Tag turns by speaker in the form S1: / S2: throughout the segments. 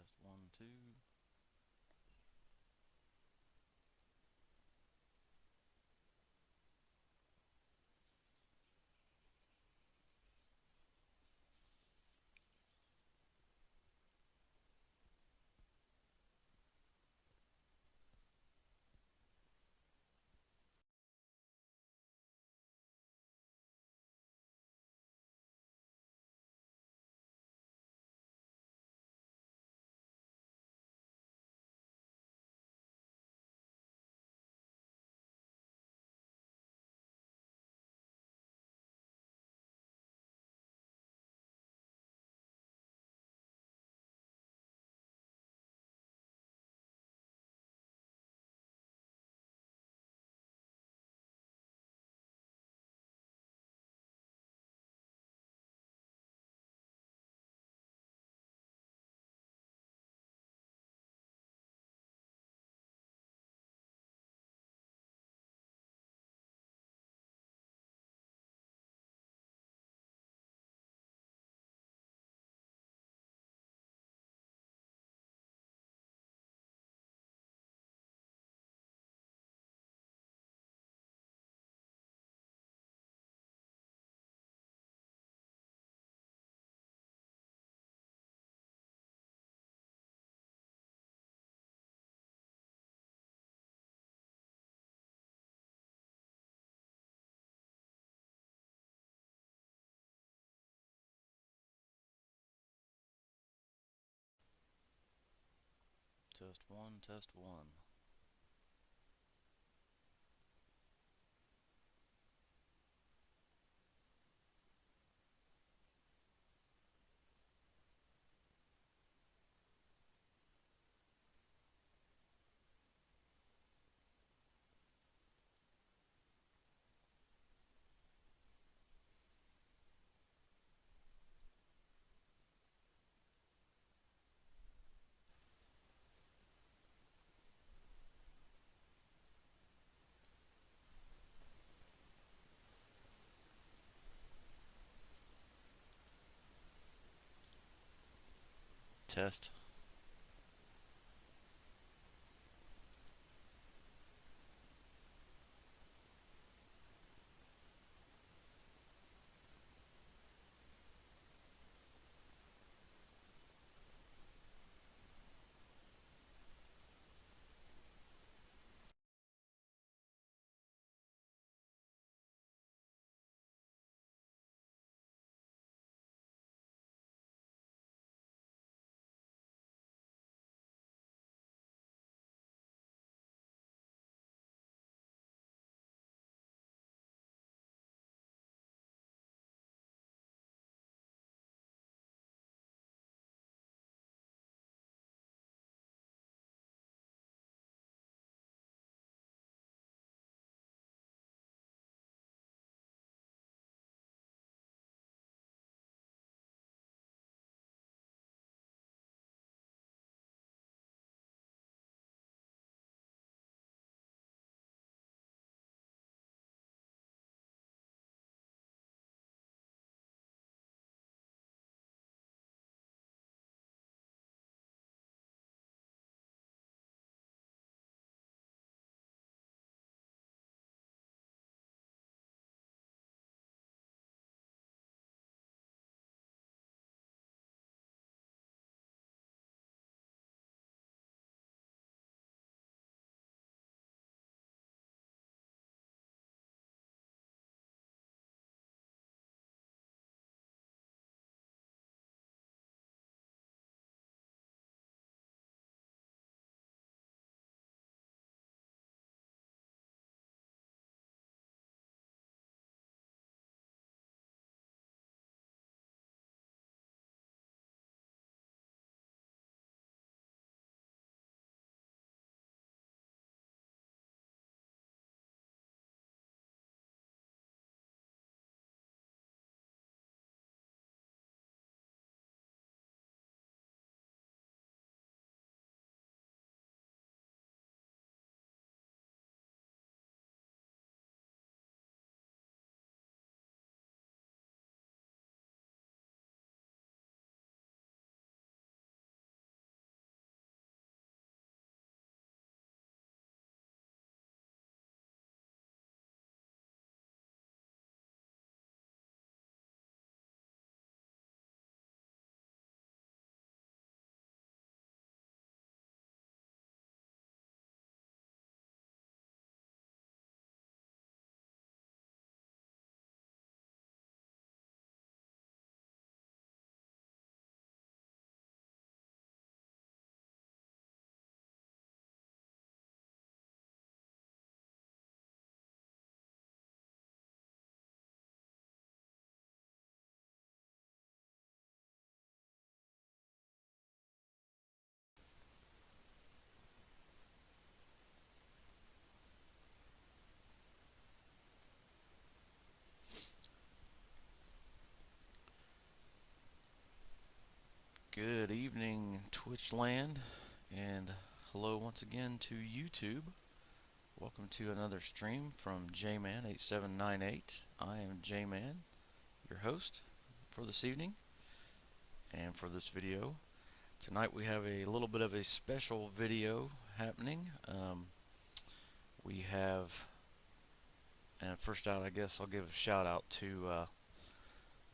S1: Test 1, 2. Test 1, Test 1. Test. Good evening, Twitch land, and hello once again to YouTube. Welcome to another stream from JMan8798. I am JMan, your host for this evening and for this video. Tonight we have a little bit of a special video happening. We have, and first out, I guess I'll give a shout out to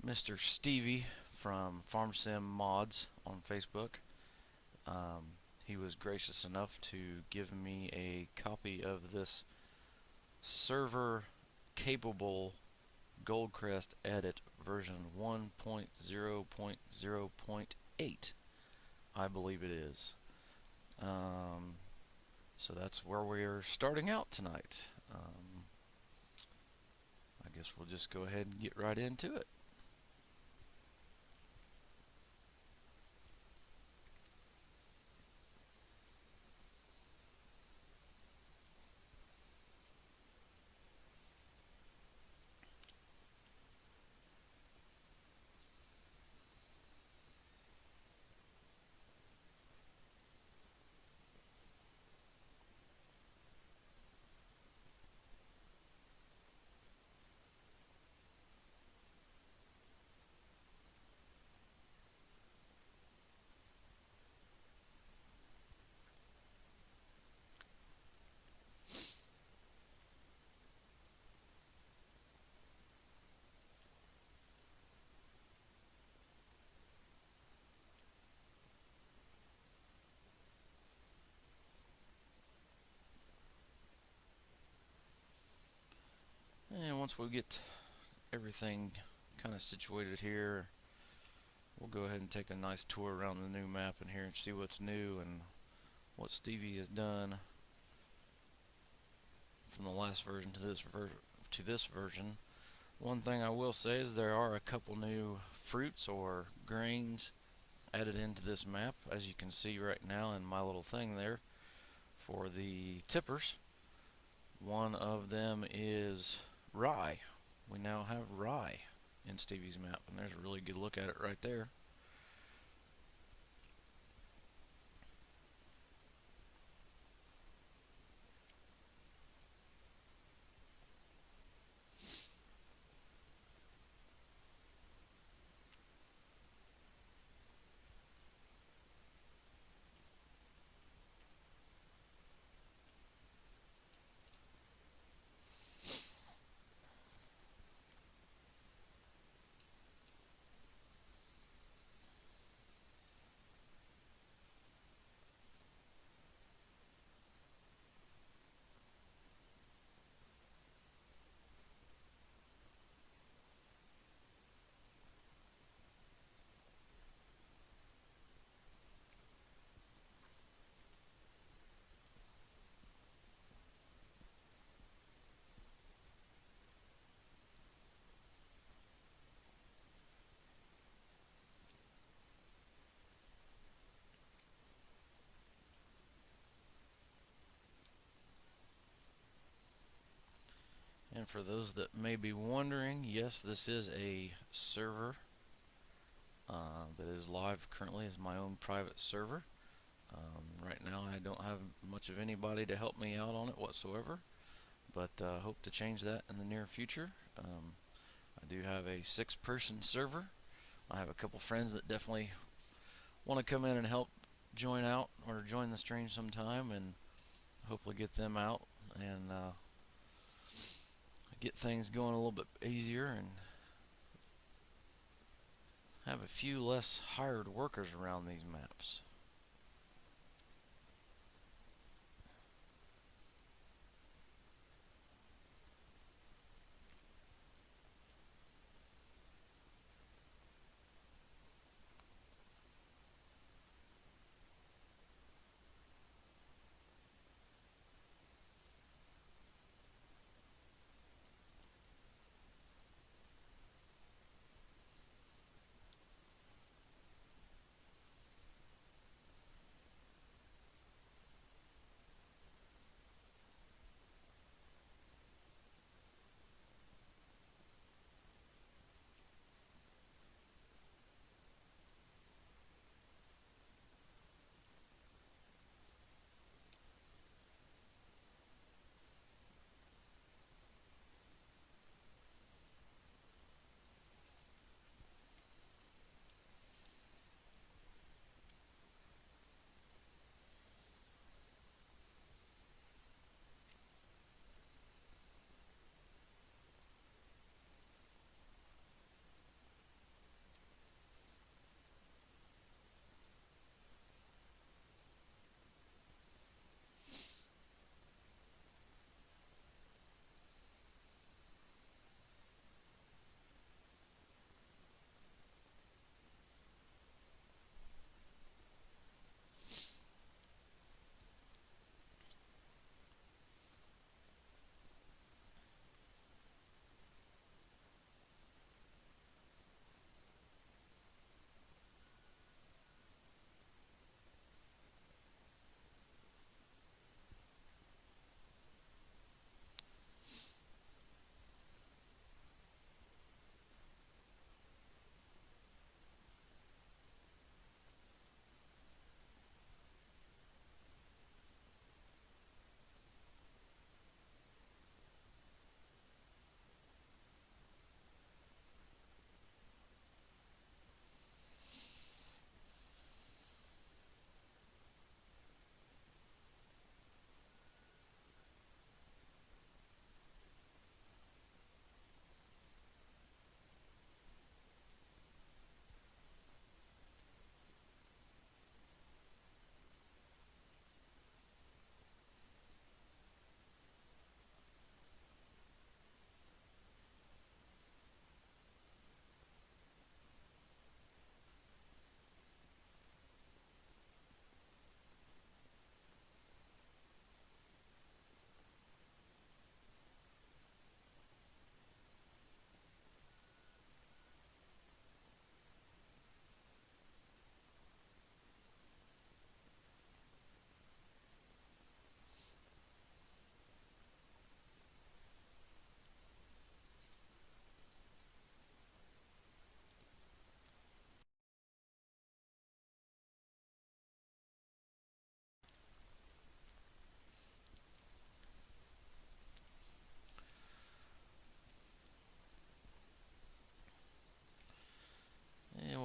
S1: Mr. Stevie from Farm Sim Mods on Facebook. He was gracious enough to give me a copy of this server capable Goldcrest edit version 1.0.0.8, I believe it is. So that's where we're starting out tonight. I guess we'll just go ahead and get right into it. And once we get everything kind of situated here, we'll go ahead and take a nice tour around the new map in here and see what's new and what Stevie has done from the last version to this version. One thing I will say is there are a couple new fruits or grains added into this map, as you can see right now in my little thing there for the tippers. One of them is rye. We now have rye in Stevie's map, and there's a really good look at it right there. And for those that may be wondering, yes, this is a server that is live currently as my own private server. Right now I don't have much of anybody to help me out on it whatsoever, but hope to change that in the near future. I do have a 6-person server. I have a couple friends that definitely want to come in and help join out or join the stream sometime, and hopefully get them out and get things going a little bit easier and have a few less hired workers around these maps.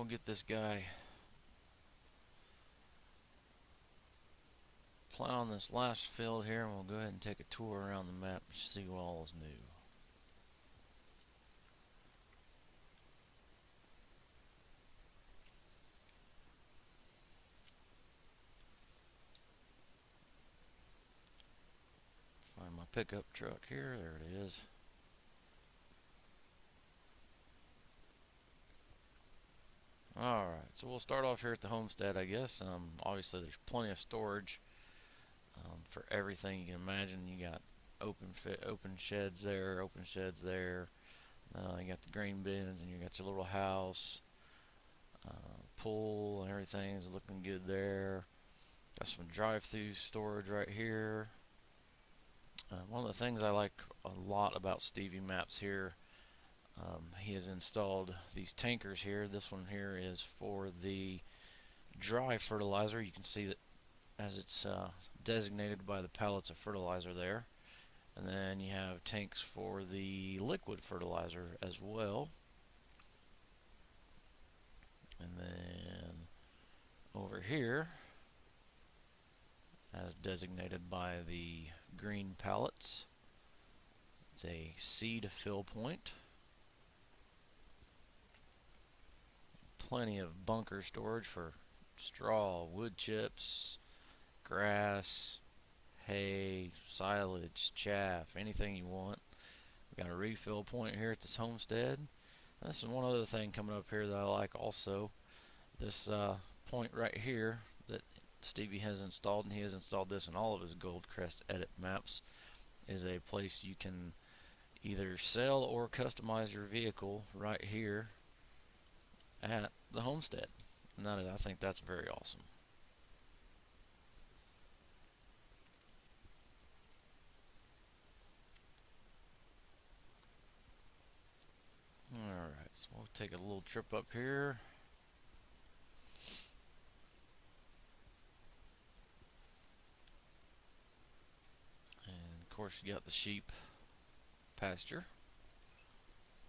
S1: get this guy plowing this last field here, and we'll go ahead and take a tour around the map and see what all is new. Find my pickup truck here. There it is. Alright, so we'll start off here at the homestead, I guess. Obviously, there's plenty of storage for everything you can imagine. You got open sheds there, open sheds there. You got the grain bins, and you got your little house, pool, and everything is looking good there. Got some drive-through storage right here. One of the things I like a lot about Stevie Maps here, he has installed these tankers here. This one here is for the dry fertilizer. You can see that as it's designated by the pallets of fertilizer there. And then you have tanks for the liquid fertilizer as well. And then over here, as designated by the green pallets, it's a seed fill point. Plenty of bunker storage for straw, wood chips, grass, hay, silage, chaff, anything you want. We got a refill point here at this homestead. And this is one other thing coming up here that I like also. This point right here that Stevie has installed, and he has installed this in all of his Goldcrest Edit maps, is a place you can either sell or customize your vehicle right here at the homestead. And I think that's very awesome. Alright, so we'll take a little trip up here. And of course you got the sheep pasture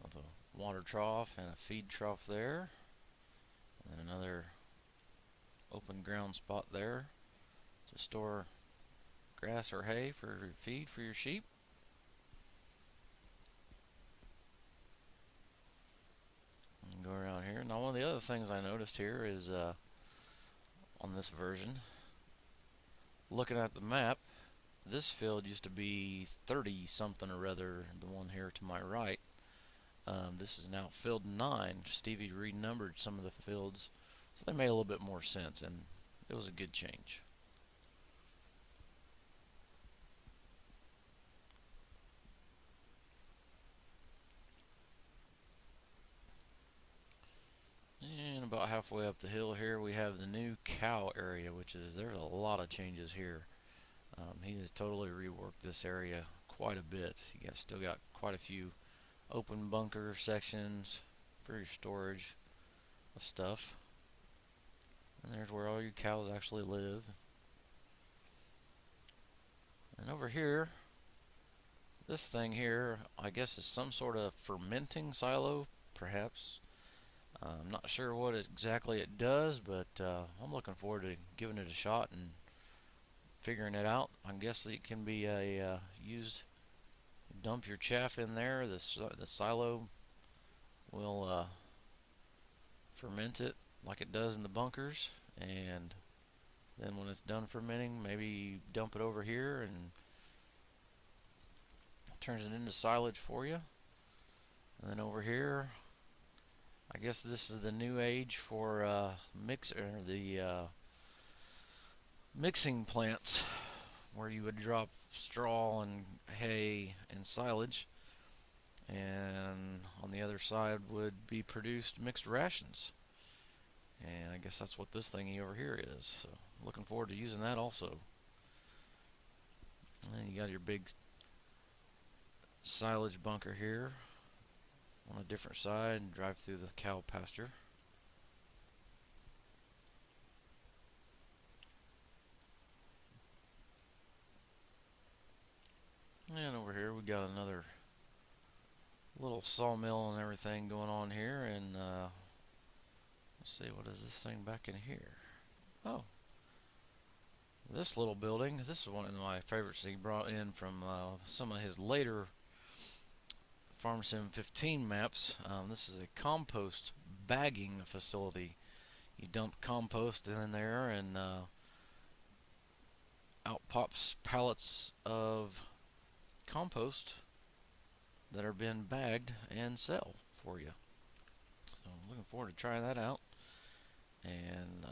S1: with a water trough and a feed trough there. And another open ground spot there to store grass or hay for feed for your sheep. And go around here. Now, one of the other things I noticed here is on this version, looking at the map, this field used to be 30 something or other, the one here to my right. This is now field 9. Stevie renumbered some of the fields, so they made a little bit more sense, and it was a good change. And about halfway up the hill here, we have the new cow area, there's a lot of changes here. He has totally reworked this area quite a bit. You guys still got quite a few open bunker sections for your storage of stuff. And there's where all your cows actually live. And over here, this thing here, I guess is some sort of fermenting silo, perhaps. I'm not sure what exactly it does, but I'm looking forward to giving it a shot and figuring it out. I guess it can be used. Dump your chaff in there. The silo will ferment it like it does in the bunkers, and then when it's done fermenting, maybe dump it over here and it turns it into silage for you. And then over here, I guess this is the new age for mixing plants, where you would drop straw and hay and silage, and on the other side would be produced mixed rations. And I guess that's what this thingy over here is. So looking forward to using that also. And then you got your big silage bunker here on a different side, and drive through the cow pasture. And over here we got another little sawmill and everything going on here, and Let's see, what is this thing back in here? Oh, this little building. This is one of my favorites he brought in from some of his later Farm Sim 15 maps. This is a compost bagging facility. You dump compost in there, and out pops pallets of compost that are being bagged and sell for you. So I'm looking forward to trying that out. And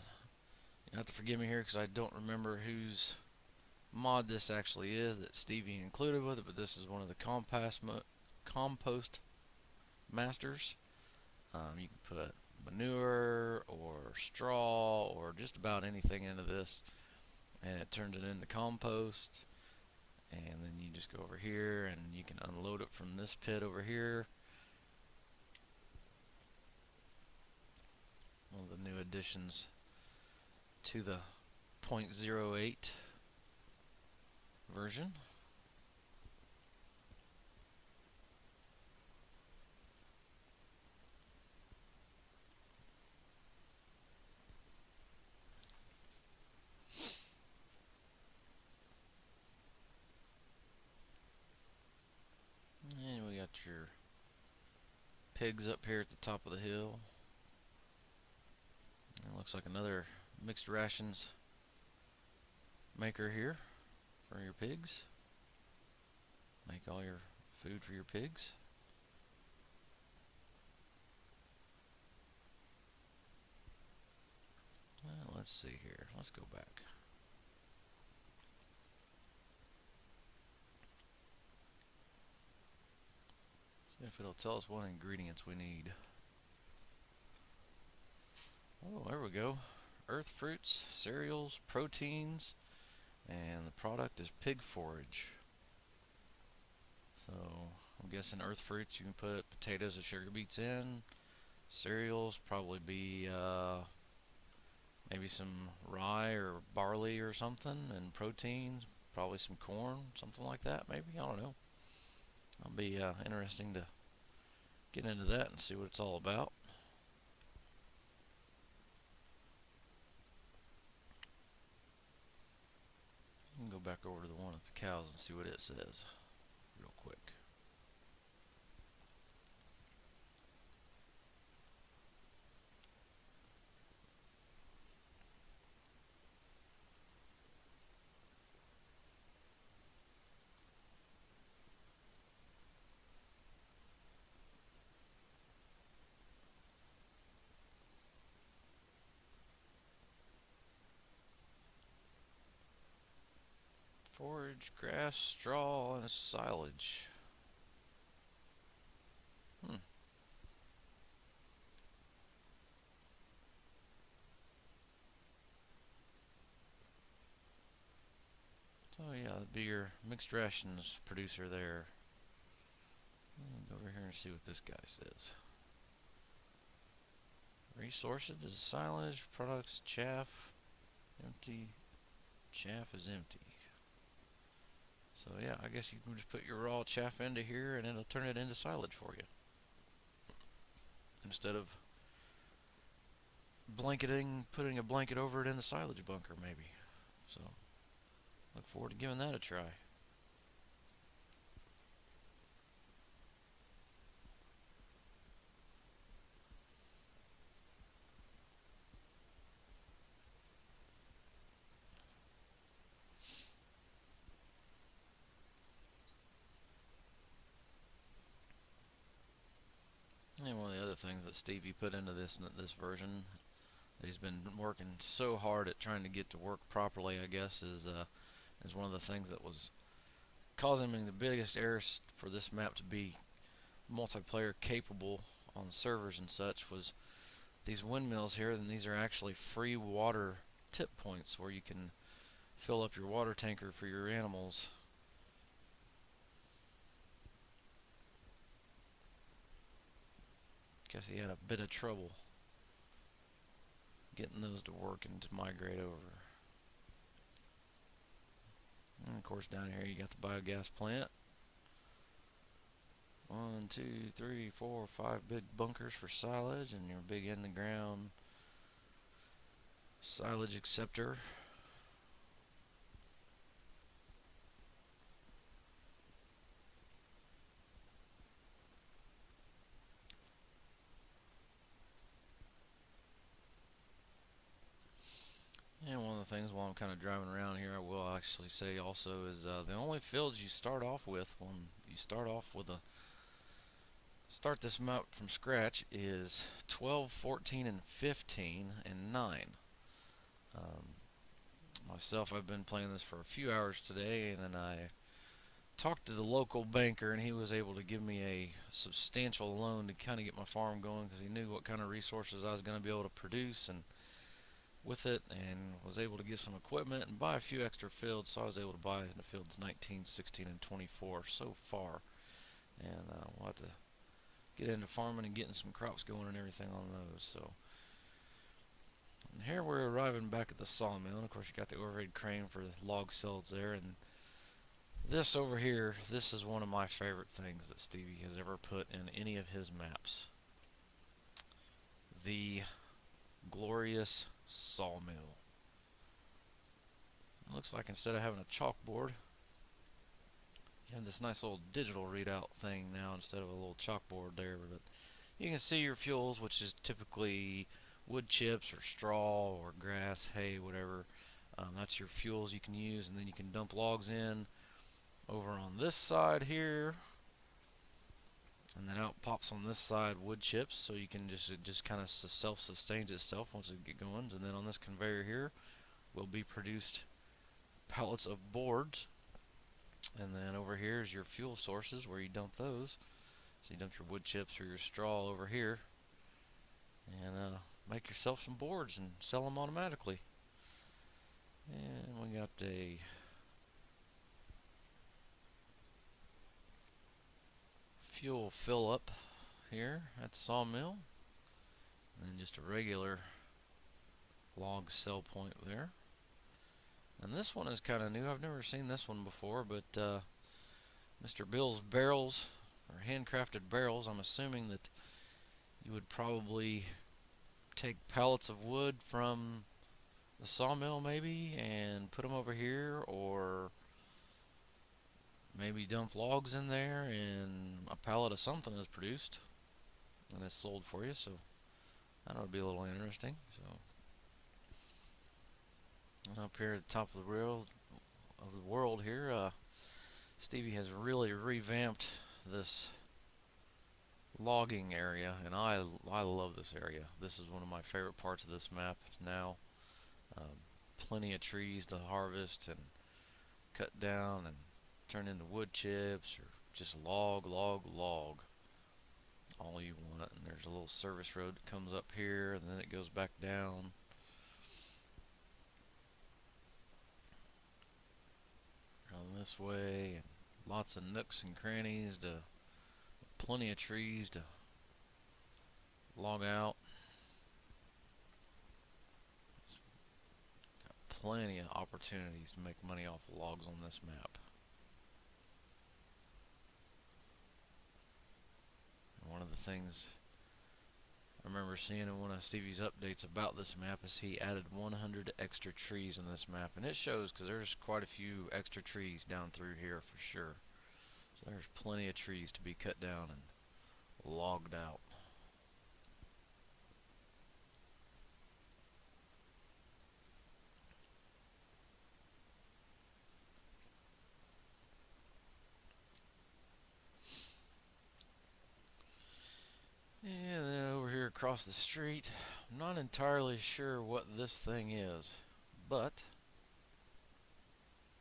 S1: you have to forgive me here because I don't remember whose mod this actually is that Stevie included with it, but this is one of the compost masters. You can put manure or straw or just about anything into this, and it turns it into compost. And then you just go over here and you can unload it from this pit over here. One of the new additions to the 0.08 version. And we got your pigs up here at the top of the hill. It looks like another mixed rations maker here for your pigs. Make all your food for your pigs. Let's see here. Let's go back. See if it'll tell us what ingredients we need. Oh, there we go. Earth fruits, cereals, proteins, and the product is pig forage. So I'm guessing earth fruits, you can put potatoes and sugar beets in. Cereals probably be maybe some rye or barley or something, and proteins probably some corn, something like that. Maybe, I don't know. It'll be interesting to get into that and see what it's all about. We can go back over to the one with the cows and see what it says real quick. Forage, grass, straw, and silage. So yeah, that'd be your mixed rations producer there. Go over here and see what this guy says. Resources is silage, products, chaff, empty, chaff is empty. So yeah, I guess you can just put your raw chaff into here and it'll turn it into silage for you. Instead of putting a blanket over it in the silage bunker maybe. So look forward to giving that a try. And one of the other things that Stevie put into this version that he's been working so hard at trying to get to work properly, I guess, is one of the things that was causing me the biggest errors for this map to be multiplayer capable on servers and such was these windmills here. And these are actually free water tip points where you can fill up your water tanker for your animals. Guess he had a bit of trouble getting those to work and to migrate over. And of course down here you got the biogas plant. 1, 2, 3, 4, 5 big bunkers for silage, and your big in the ground silage acceptor. And one of the things while I'm kind of driving around here, I will actually say also is the only fields you start off with when you start this map from scratch is 12, 14, and 15, and 9. Um, Myself, I've been playing this for a few hours today, and then I talked to the local banker, and he was able to give me a substantial loan to kind of get my farm going because he knew what kind of resources I was going to be able to produce and with it, and was able to get some equipment and buy a few extra fields. So I was able to buy the fields 19, 16, and 24 so far, and we'll have to get into farming and getting some crops going and everything on those. So and here we're arriving back at the sawmill, and of course you got the overhead crane for log cells there, and this over here, this is one of my favorite things that Stevie has ever put in any of his maps. The glorious sawmill. It looks like instead of having a chalkboard, you have this nice little digital readout thing now instead of a little chalkboard there. But you can see your fuels, which is typically wood chips or straw or grass, hay, whatever. That's your fuels you can use, and then you can dump logs in over on this side here, and then out pops on this side wood chips, so you can just kind of self-sustains itself once it get going. And then on this conveyor here will be produced pallets of boards, and then over here is your fuel sources where you dump those. So you dump your wood chips or your straw over here, and make yourself some boards and sell them automatically. And we got a fuel fill up here at the sawmill, and then just a regular log sell point there. And this one is kind of new. I've never seen this one before, but Mr. Bill's barrels, or handcrafted barrels. I'm assuming that you would probably take pallets of wood from the sawmill maybe and put them over here, or maybe dump logs in there and a pallet of something is produced and it's sold for you. So that would be a little interesting. So up here at the top of the world here, Stevie has really revamped this logging area, and I love this area. This is one of my favorite parts of this map now. Plenty of trees to harvest and cut down and turn into wood chips, or just log, log, log, all you want. And there's a little service road that comes up here, and then it goes back down. Around this way, and lots of nooks and crannies to plenty of trees to log out. Got plenty of opportunities to make money off of logs on this map. And one of the things I remember seeing in one of Stevie's updates about this map is he added 100 extra trees in this map, and it shows because there's quite a few extra trees down through here for sure. So there's plenty of trees to be cut down and logged out. And then over here across the street, I'm not entirely sure what this thing is, but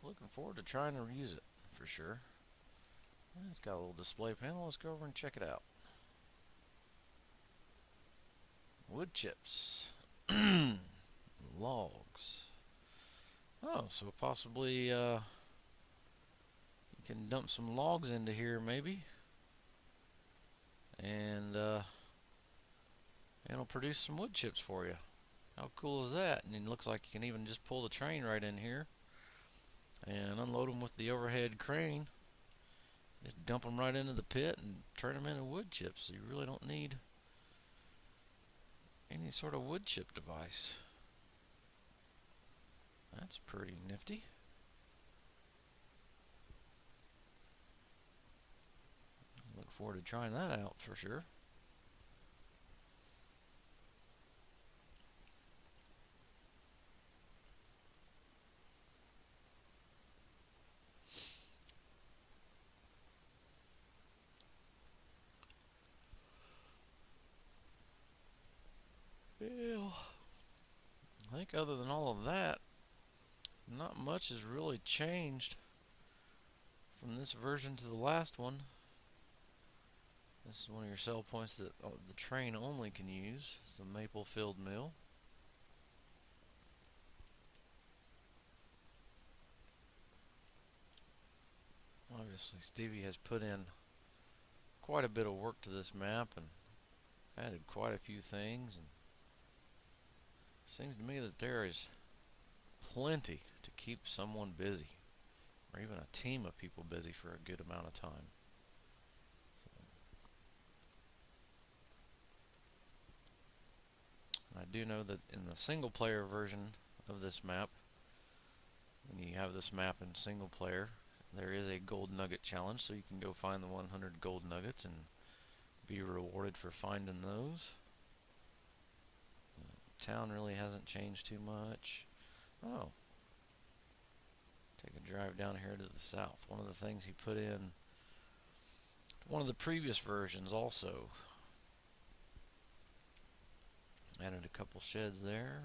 S1: looking forward to trying to use it for sure. It's got a little display panel. Let's go over and check it out. Wood chips. Logs. Oh, so possibly you can dump some logs into here maybe, and it'll produce some wood chips for you. How cool is that? And it looks like you can even just pull the train right in here and unload them with the overhead crane. Just dump them right into the pit and turn them into wood chips. So you really don't need any sort of wood chip device. That's pretty nifty. Look forward to trying that out for sure. Yeah. I think other than all of that, not much has really changed from this version to the last one. This is one of your sell points that the train only can use. It's the maple filled mill. Obviously, Stevie has put in quite a bit of work to this map and added quite a few things. And it seems to me that there is plenty to keep someone busy, or even a team of people busy for a good amount of time. I do know that in the single player version of this map, when you have this map in single player, there is a gold nugget challenge, so you can go find the 100 gold nuggets and be rewarded for finding those. The town really hasn't changed too much. Oh, take a drive down here to the south. One of the things he put in one of the previous versions also. Added a couple sheds there.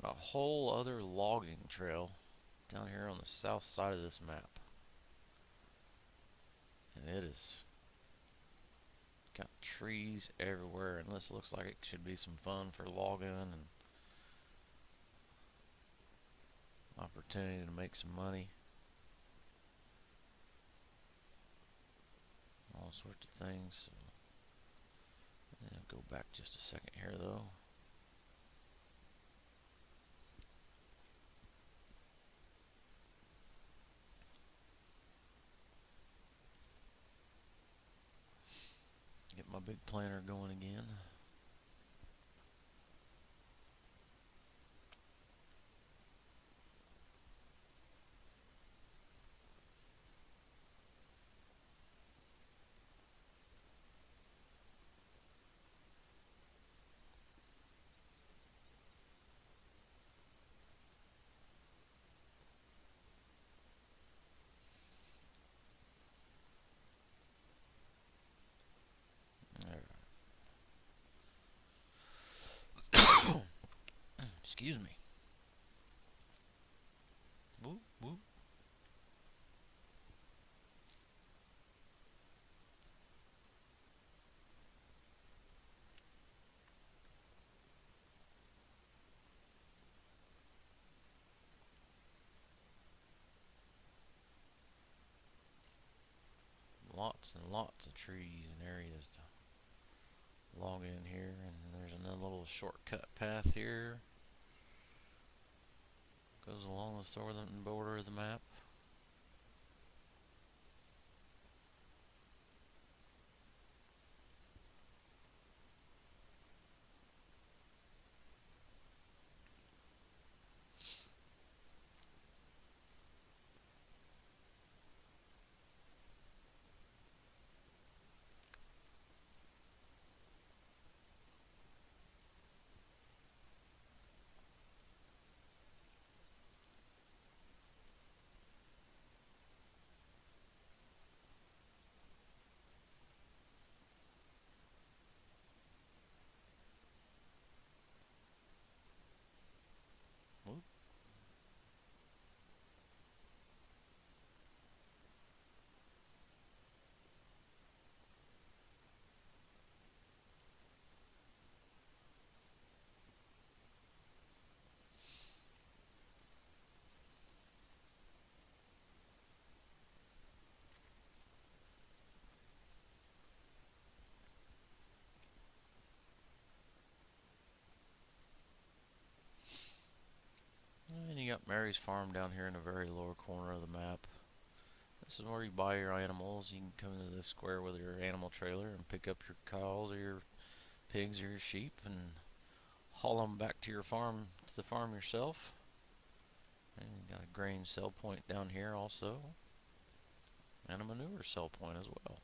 S1: Got a whole other logging trail down here on the south side of this map. And it is got trees everywhere, and this looks like it should be some fun for logging and opportunity to make some money. All sorts of things. I'll go back just a second here though. Get my big planter going again. Excuse me. Whoop, whoop. Lots and lots of trees and areas to log in here, and there's another little shortcut path here. Goes along the southern border of the map. Whoop. And you got Mary's farm down here in the very lower corner of the map. This is where you buy your animals. You can come into this square with your animal trailer and pick up your cows or your pigs or your sheep and haul them back to your farm, to the farm yourself. And you got a grain sell point down here also, and a manure sell point as well.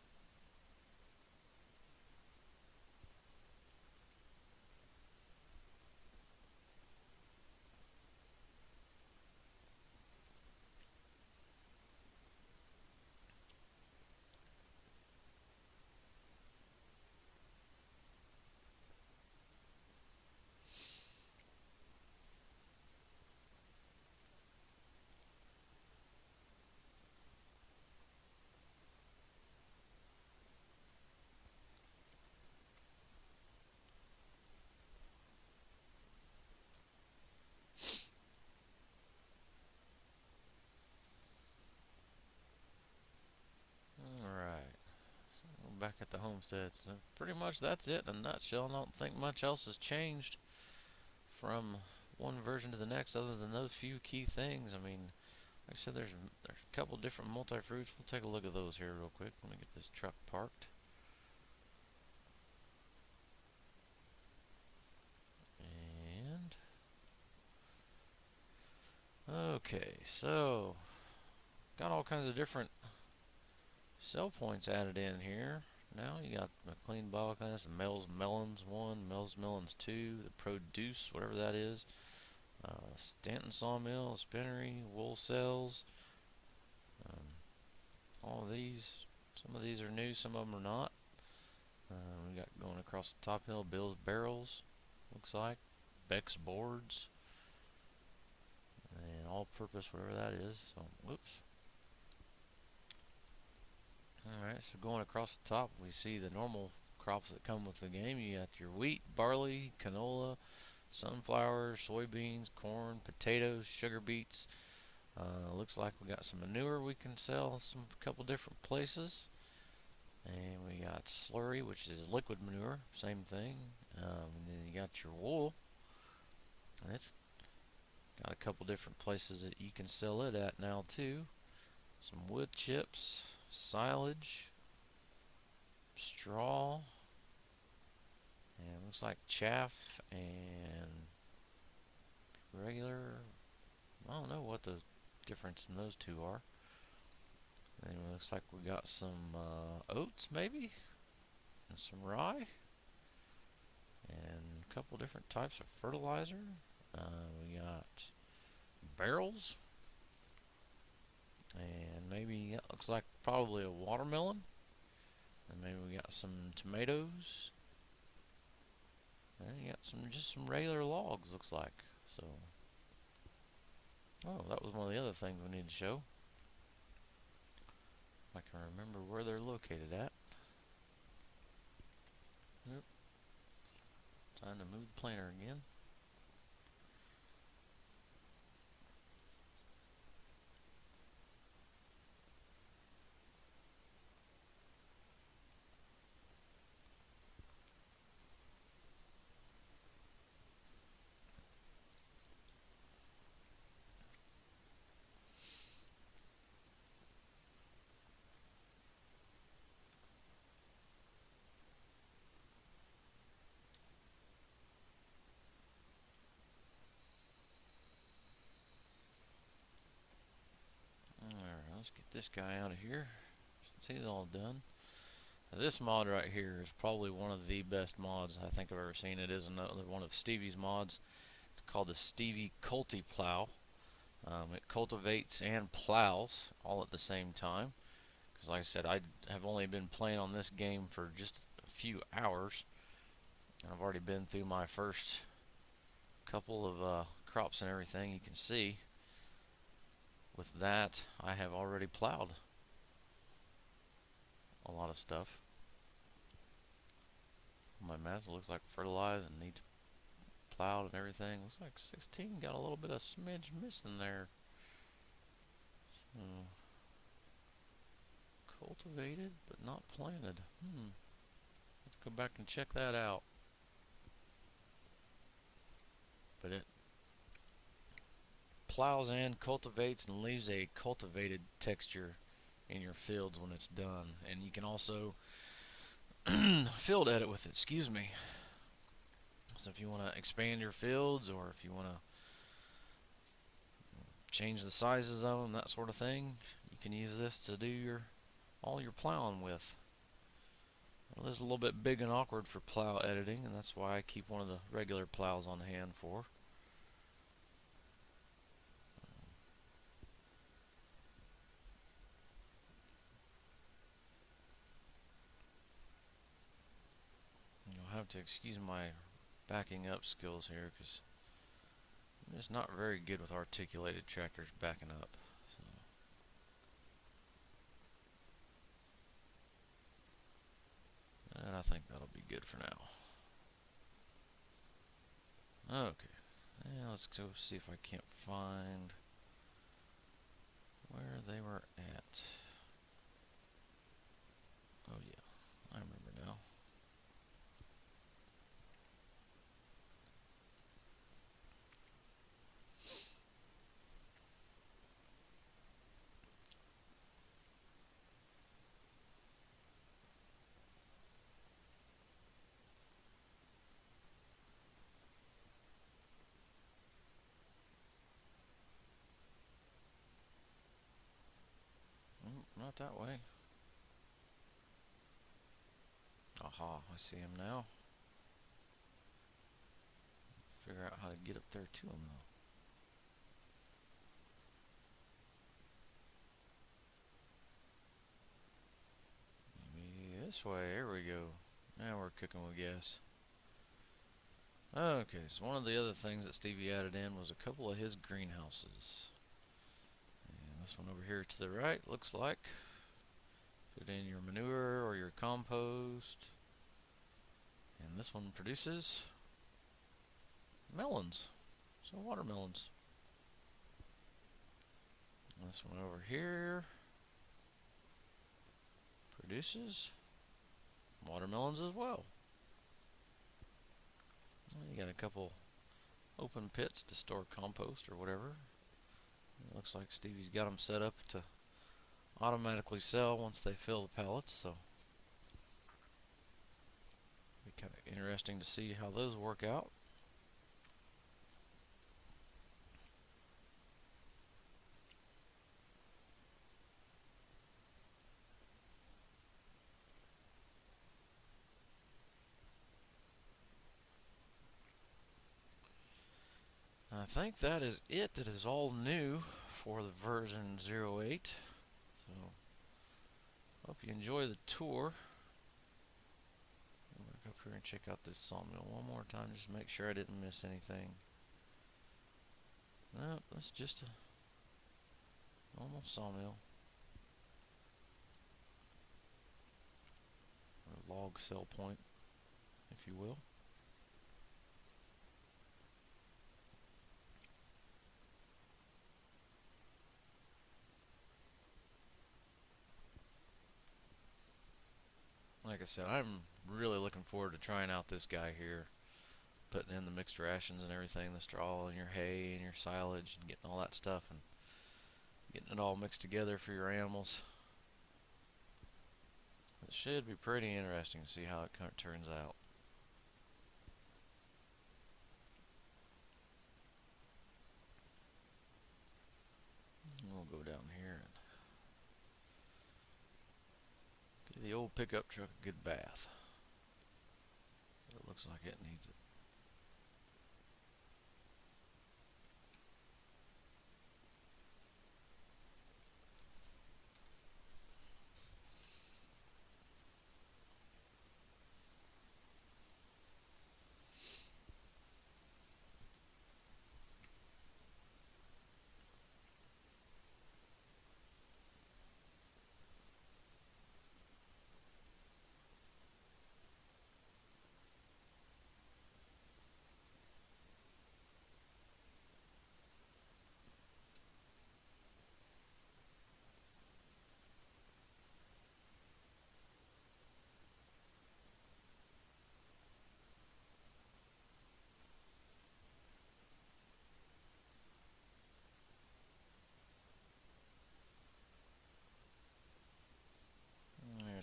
S1: Alright, so back at the homestead. So pretty much that's it in a nutshell. I don't think much else has changed from one version to the next other than those few key things. I mean, like I said, there's a couple different multi-fruits. We'll take a look at those here real quick. Let me get this truck parked. And okay, so got all kinds of different sell points added in here. Now you got McLean Biogas, Mel's Melons 1, Mel's Melons 2, the Produce, whatever that is, Stanton Sawmill, Spinnery, Wool Cells, um, all of these. Some of these are new, some of them are not. We got going across the top hill, Bill's Barrels, looks like, Beck's Boards, and all purpose, whatever that is. So, whoops. Alright, so going across the top, we see the normal crops that come with the game. You got your wheat, barley, canola, sunflower, soybeans, corn, potatoes, sugar beets. Looks like we got some manure we can sell some couple different places. And we got slurry, which is liquid manure, same thing. And then you got your wool, and it's got a couple different places that you can sell it at now too. Some wood chips, silage, straw, and looks like chaff and regular. I don't know what the difference in those two are. And it looks like we got some oats maybe, and some rye, and a couple different types of fertilizer. We got barrels, and maybe it looks like probably a watermelon, and maybe we got some tomatoes, and you got just some regular logs looks like. So, oh, that was one of the other things we need to show. I can remember where they're located at. Yep. Time to move the planter again. Alright, let's get this guy out of here since he's all done. Now, this mod right here is probably one of the best mods I think I've ever seen. It is another one of Stevie's mods. It's called the Stevie Culti-Plow. It cultivates and plows all at the same time. Because like I said, I have only been playing on this game for just a few hours. I've already been through my first couple of crops and everything. You can see with that I have already plowed a lot of stuff. My map looks like fertilized and needs plowed and everything. Looks like 16 got a little bit of smidge missing there. So, cultivated but not planted. Let's go back and check that out. But it plows and cultivates and leaves a cultivated texture in your fields when it's done. And you can also field edit with it, excuse me. So if you want to expand your fields, or if you want to change the sizes of them, that sort of thing, you can use this to do all your plowing with. Well, this is a little bit big and awkward for plow editing, and that's why I keep one of the regular plows on hand for. You'll have to excuse my backing up skills here, because I'm just not very good with articulated tractors backing up. So. And I think that'll be good for now. Okay, and let's go see if I can't find where they were at. Oh yeah, I remember now. Not that way. Aha, I see him now. Figure out how to get up there to him though. Maybe this way. There we go. Now we're cooking with gas. Okay, so one of the other things that Stevie added in was a couple of his greenhouses. And this one over here to the right looks like put in your manure or your compost. And this one produces melons, so watermelons. And this one over here produces watermelons as well. You got a couple open pits to store compost or whatever. It looks like Stevie's got them set up to automatically sell once they fill the pallets, so it'll be kind of interesting to see how those work out. I think that is it. That is all new for the version 08. So, hope you enjoy the tour. I'm going to go up here and check out this sawmill one more time just to make sure I didn't miss anything. No, that's just a normal sawmill. Or log sell point, if you will. Like I said, I'm really looking forward to trying out this guy here, putting in the mixed rations and everything, the straw and your hay and your silage and getting all that stuff and getting it all mixed together for your animals. It should be pretty interesting to see how it kind of turns out. We'll go down here and give the old pickup truck a good bath. It looks like it needs it.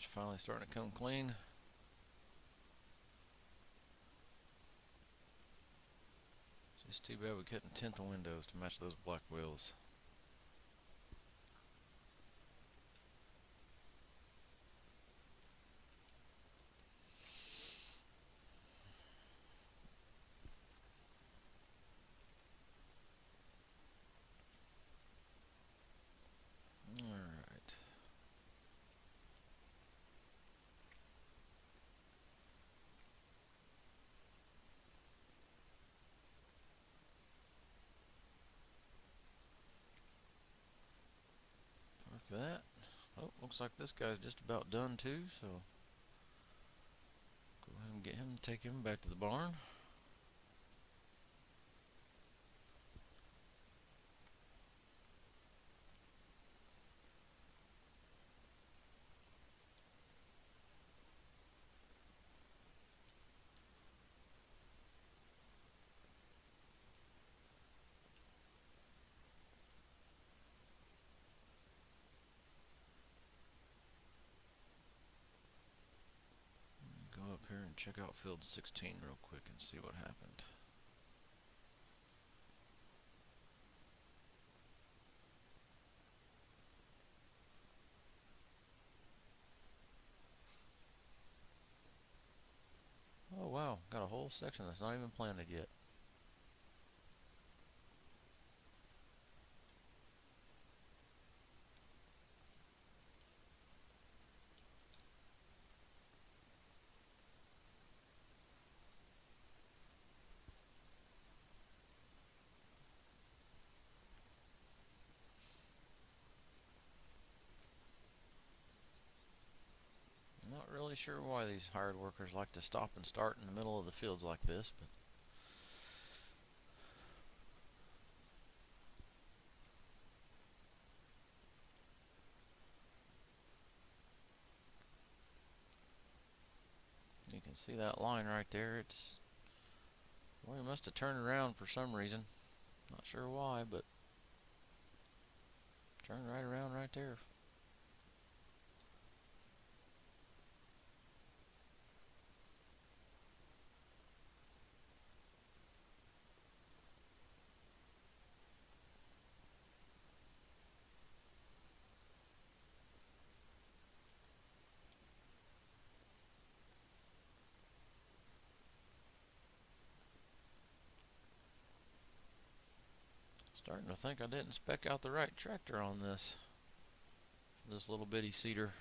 S1: It's finally starting to come clean. Just too bad we couldn't tint the windows to match those black wheels. Alright. Mark that. Oh, looks like this guy's just about done too, so go ahead and get him, take him back to the barn. Go up here and check out field 16 real quick and see what happened. Oh wow, got a whole section that's not even planted yet. Not really sure why these hired workers like to stop and start in the middle of the fields like this, but you can see that line right there. It's, well, he must have turned around for some reason. Not sure why, but turned right around right there. Starting to think I didn't spec out the right tractor on this little bitty seeder.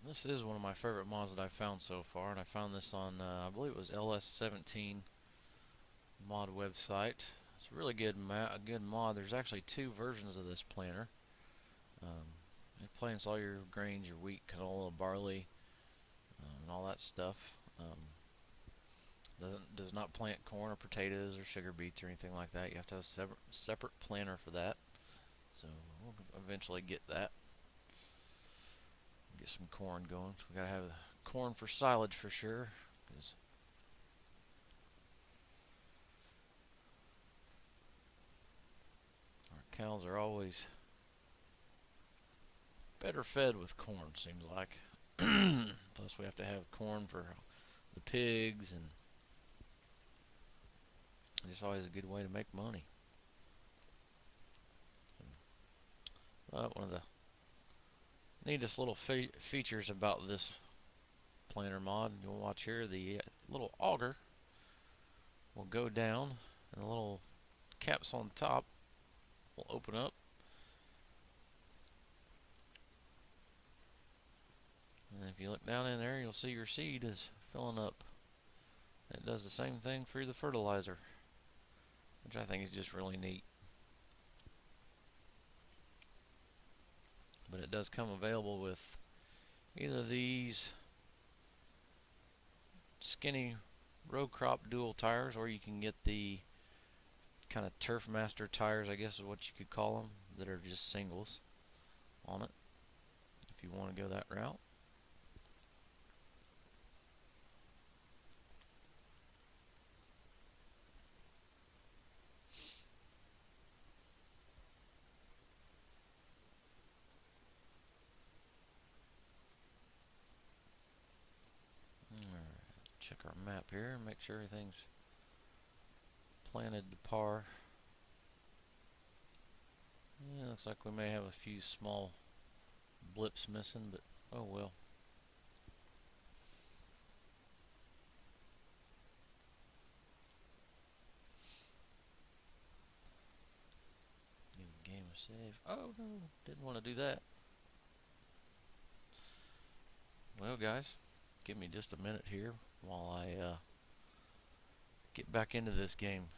S1: This is one of my favorite mods that I've found so far, and I found this on, I believe it was LS17 mod website. It's a really good mod. There's actually two versions of this planter. It plants all your grains, your wheat, canola, barley, and all that stuff. Does not plant corn or potatoes or sugar beets or anything like that. You have to have a separate planter for that. So we'll eventually get that. Get some corn going. So we gotta have corn for silage for sure, because our cows are always better fed with corn, seems like. Plus we have to have corn for the pigs, and it's always a good way to make money. One of the neatest little features about this planter mod, you'll watch here, the little auger will go down and the little caps on top will open up, and if you look down in there, you'll see your seed is filling up. It does the same thing for the fertilizer, which I think is just really neat. But it does come available with either these skinny row crop dual tires, or you can get the kind of Turf Master tires, I guess is what you could call them, that are just singles on it, if you want to go that route. check our map here and make sure everything's planted to par. Yeah, looks like we may have a few small blips missing, but oh well. New game of save. Oh no, didn't want to do that. Well, guys, give me just a minute here while I get back into this game.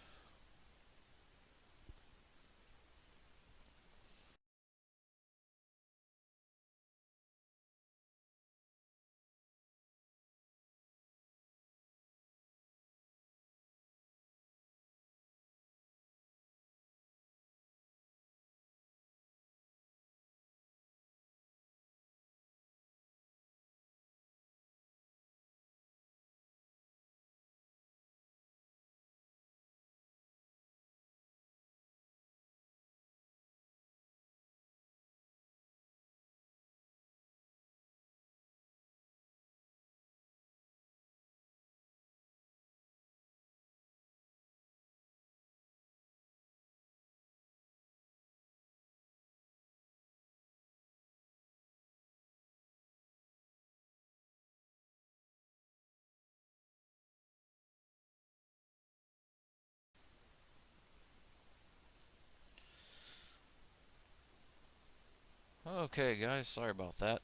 S1: Okay, guys, sorry about that.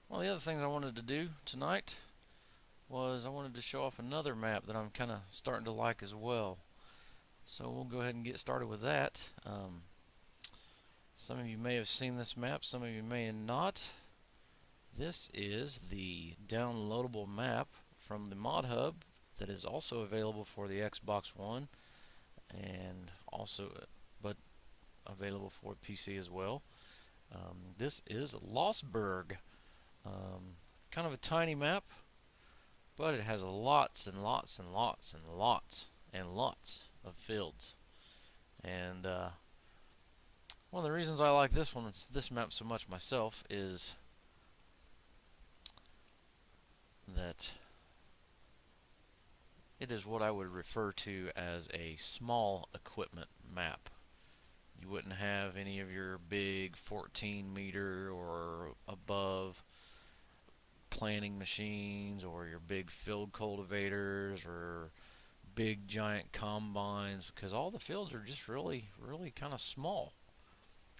S1: One of the other things I wanted to do tonight was I wanted to show off another map that I'm kind of starting to like as well. So we'll go ahead and get started with that. Some of you may have seen this map, some of you may not. This is the downloadable map from the Mod Hub that is also available for the Xbox One and also but available for PC as well. This is Lostburg. Kind of a tiny map, but it has lots and lots and lots and lots and lots of fields. And one of the reasons I like this map so much myself is that it is what I would refer to as a small equipment map. You wouldn't have any of your big 14-meter or above planting machines or your big field cultivators or big giant combines, because all the fields are just really kind of small.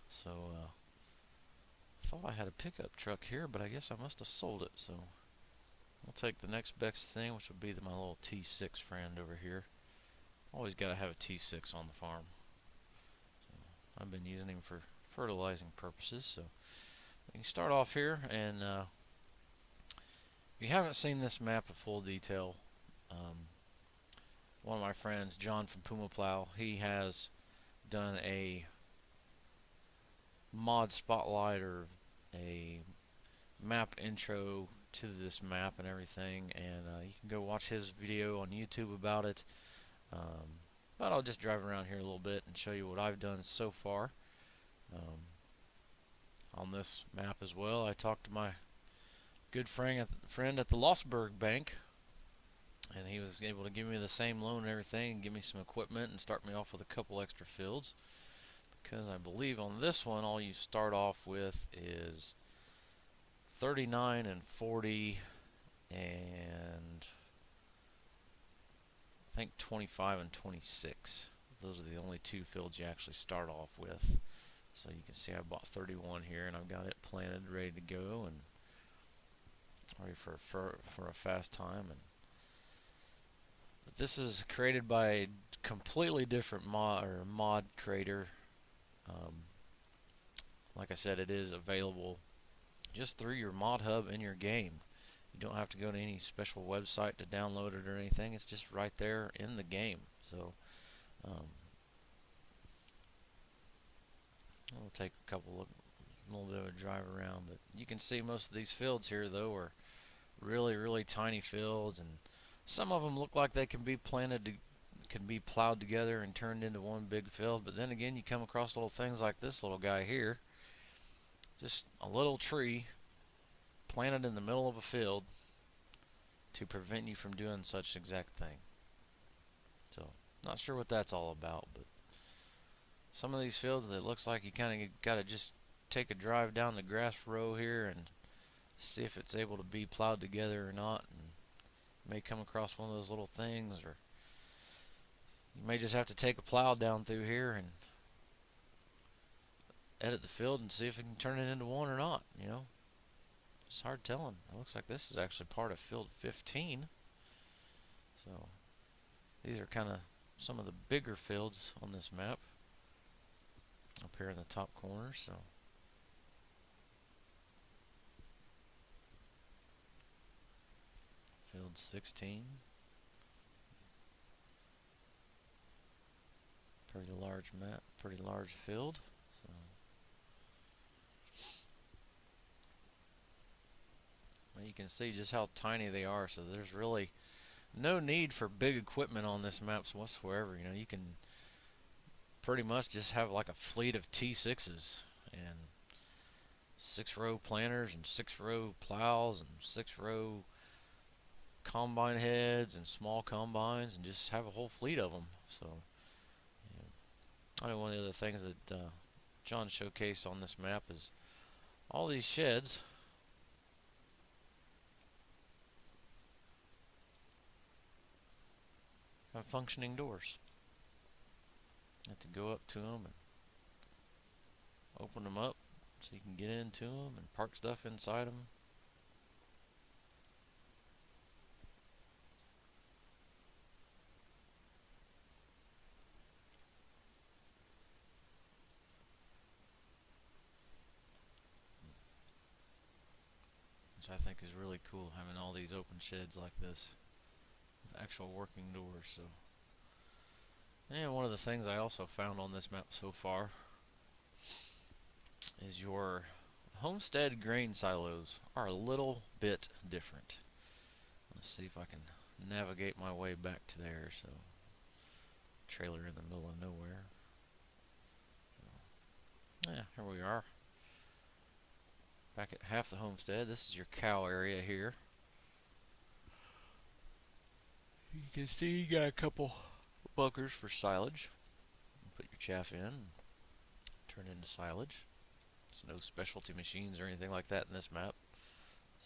S1: So I thought I had a pickup truck here, but I guess I must have sold it. So we'll take the next best thing, which would be my little T6 friend over here. Always got to have a T6 on the farm. So I've been using him for fertilizing purposes. So we can start off here, and if you haven't seen this map in full detail, one of my friends, John from Puma Plow, he has done a mod spotlight or a map intro to this map and everything, and you can go watch his video on YouTube about it. But I'll just drive around here a little bit and show you what I've done so far on this map as well. I talked to my good friend at the Lostburg Bank, and he was able to give me the same loan and everything and give me some equipment and start me off with a couple extra fields, because I believe on this one all you start off with is 39 and 40 and I think 25 and 26. Those are the only two fields you actually start off with. So you can see I bought 31 here, and I've got it planted, ready to go, and ready for a fast time. But this is created by a completely different mod creator. Like I said, it is available just through your mod hub in your game. You don't have to go to any special website to download it or anything. It's just right there in the game. So we'll take a little bit of a drive around, but you can see most of these fields here though are really tiny fields, and some of them look like they can be plowed together and turned into one big field. But then again, you come across little things like this little guy here, just a little tree planted in the middle of a field, to prevent you from doing such exact thing. So, not sure what that's all about, but some of these fields, it looks like you kind of got to just take a drive down the grass row here and see if it's able to be plowed together or not. And you may come across one of those little things, or you may just have to take a plow down through here and edit the field and see if it can turn it into one or not, you know. It's hard telling. It looks like this is actually part of field 15. So these are kind of some of the bigger fields on this map up here in the top corner. So field 16. Pretty large map, pretty large field. So you can see just how tiny they are. So there's really no need for big equipment on this map whatsoever. You know, you can pretty much just have like a fleet of T6s and 6-row planters and 6-row plows and 6-row combine heads and small combines, and just have a whole fleet of them. So I know one of the other things that John showcased on this map is all these sheds have functioning doors. You have to go up to them and open them up so you can get into them and park stuff inside them. Which I think is really cool, having all these open sheds like this with actual working doors. So, and one of the things I also found on this map so far is your homestead grain silos are a little bit different. Let's see if I can navigate my way back to there. So, trailer in the middle of nowhere. So, yeah, here we are. Back at half the homestead. This is your cow area here. You can see you got a couple bunkers for silage. Put your chaff in, turn it into silage. There's no specialty machines or anything like that in this map.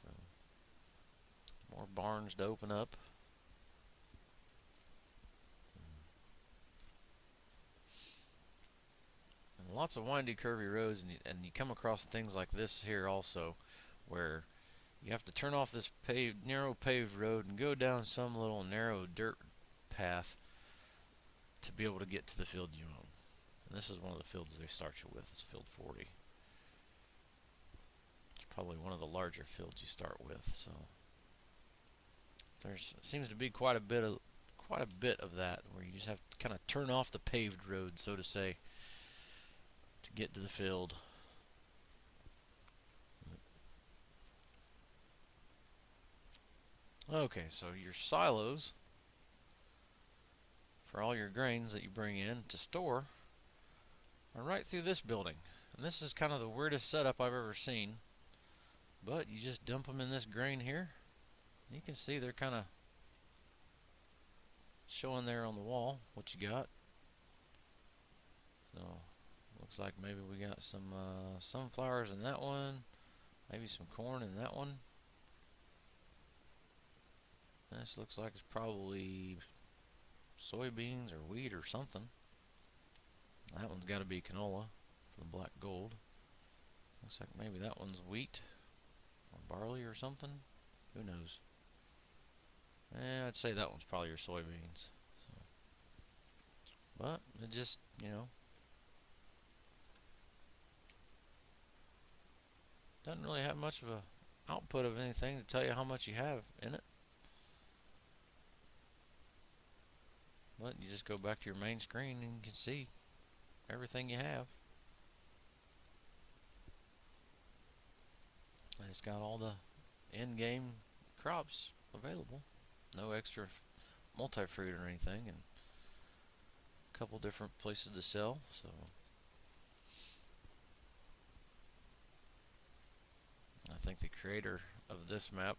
S1: So, more barns to open up. And lots of windy, curvy roads, and you come across things like this here also, where you have to turn off this narrow paved road and go down some little narrow dirt path to be able to get to the field you own. And this is one of the fields they start you with. It's field 40. It's probably one of the larger fields you start with. So there seems to be quite a bit of that, where you just have to kind of turn off the paved road, so to say, to get to the field. Okay, so your silos for all your grains that you bring in to store are right through this building. And this is kind of the weirdest setup I've ever seen. But you just dump them in this grain here. You can see they're kind of showing there on the wall what you got. So looks like maybe we got some sunflowers in that one, maybe some corn in that one. This looks like it's probably soybeans or wheat or something. That one's got to be canola for the black gold. Looks like maybe that one's wheat or barley or something. Who knows? I'd say that one's probably your soybeans. So, but it just, doesn't really have much of a output of anything to tell you how much you have in it. But you just go back to your main screen and you can see everything you have. And it's got all the in-game crops available. No extra multi-fruit or anything, and a couple different places to sell. So I think the creator of this map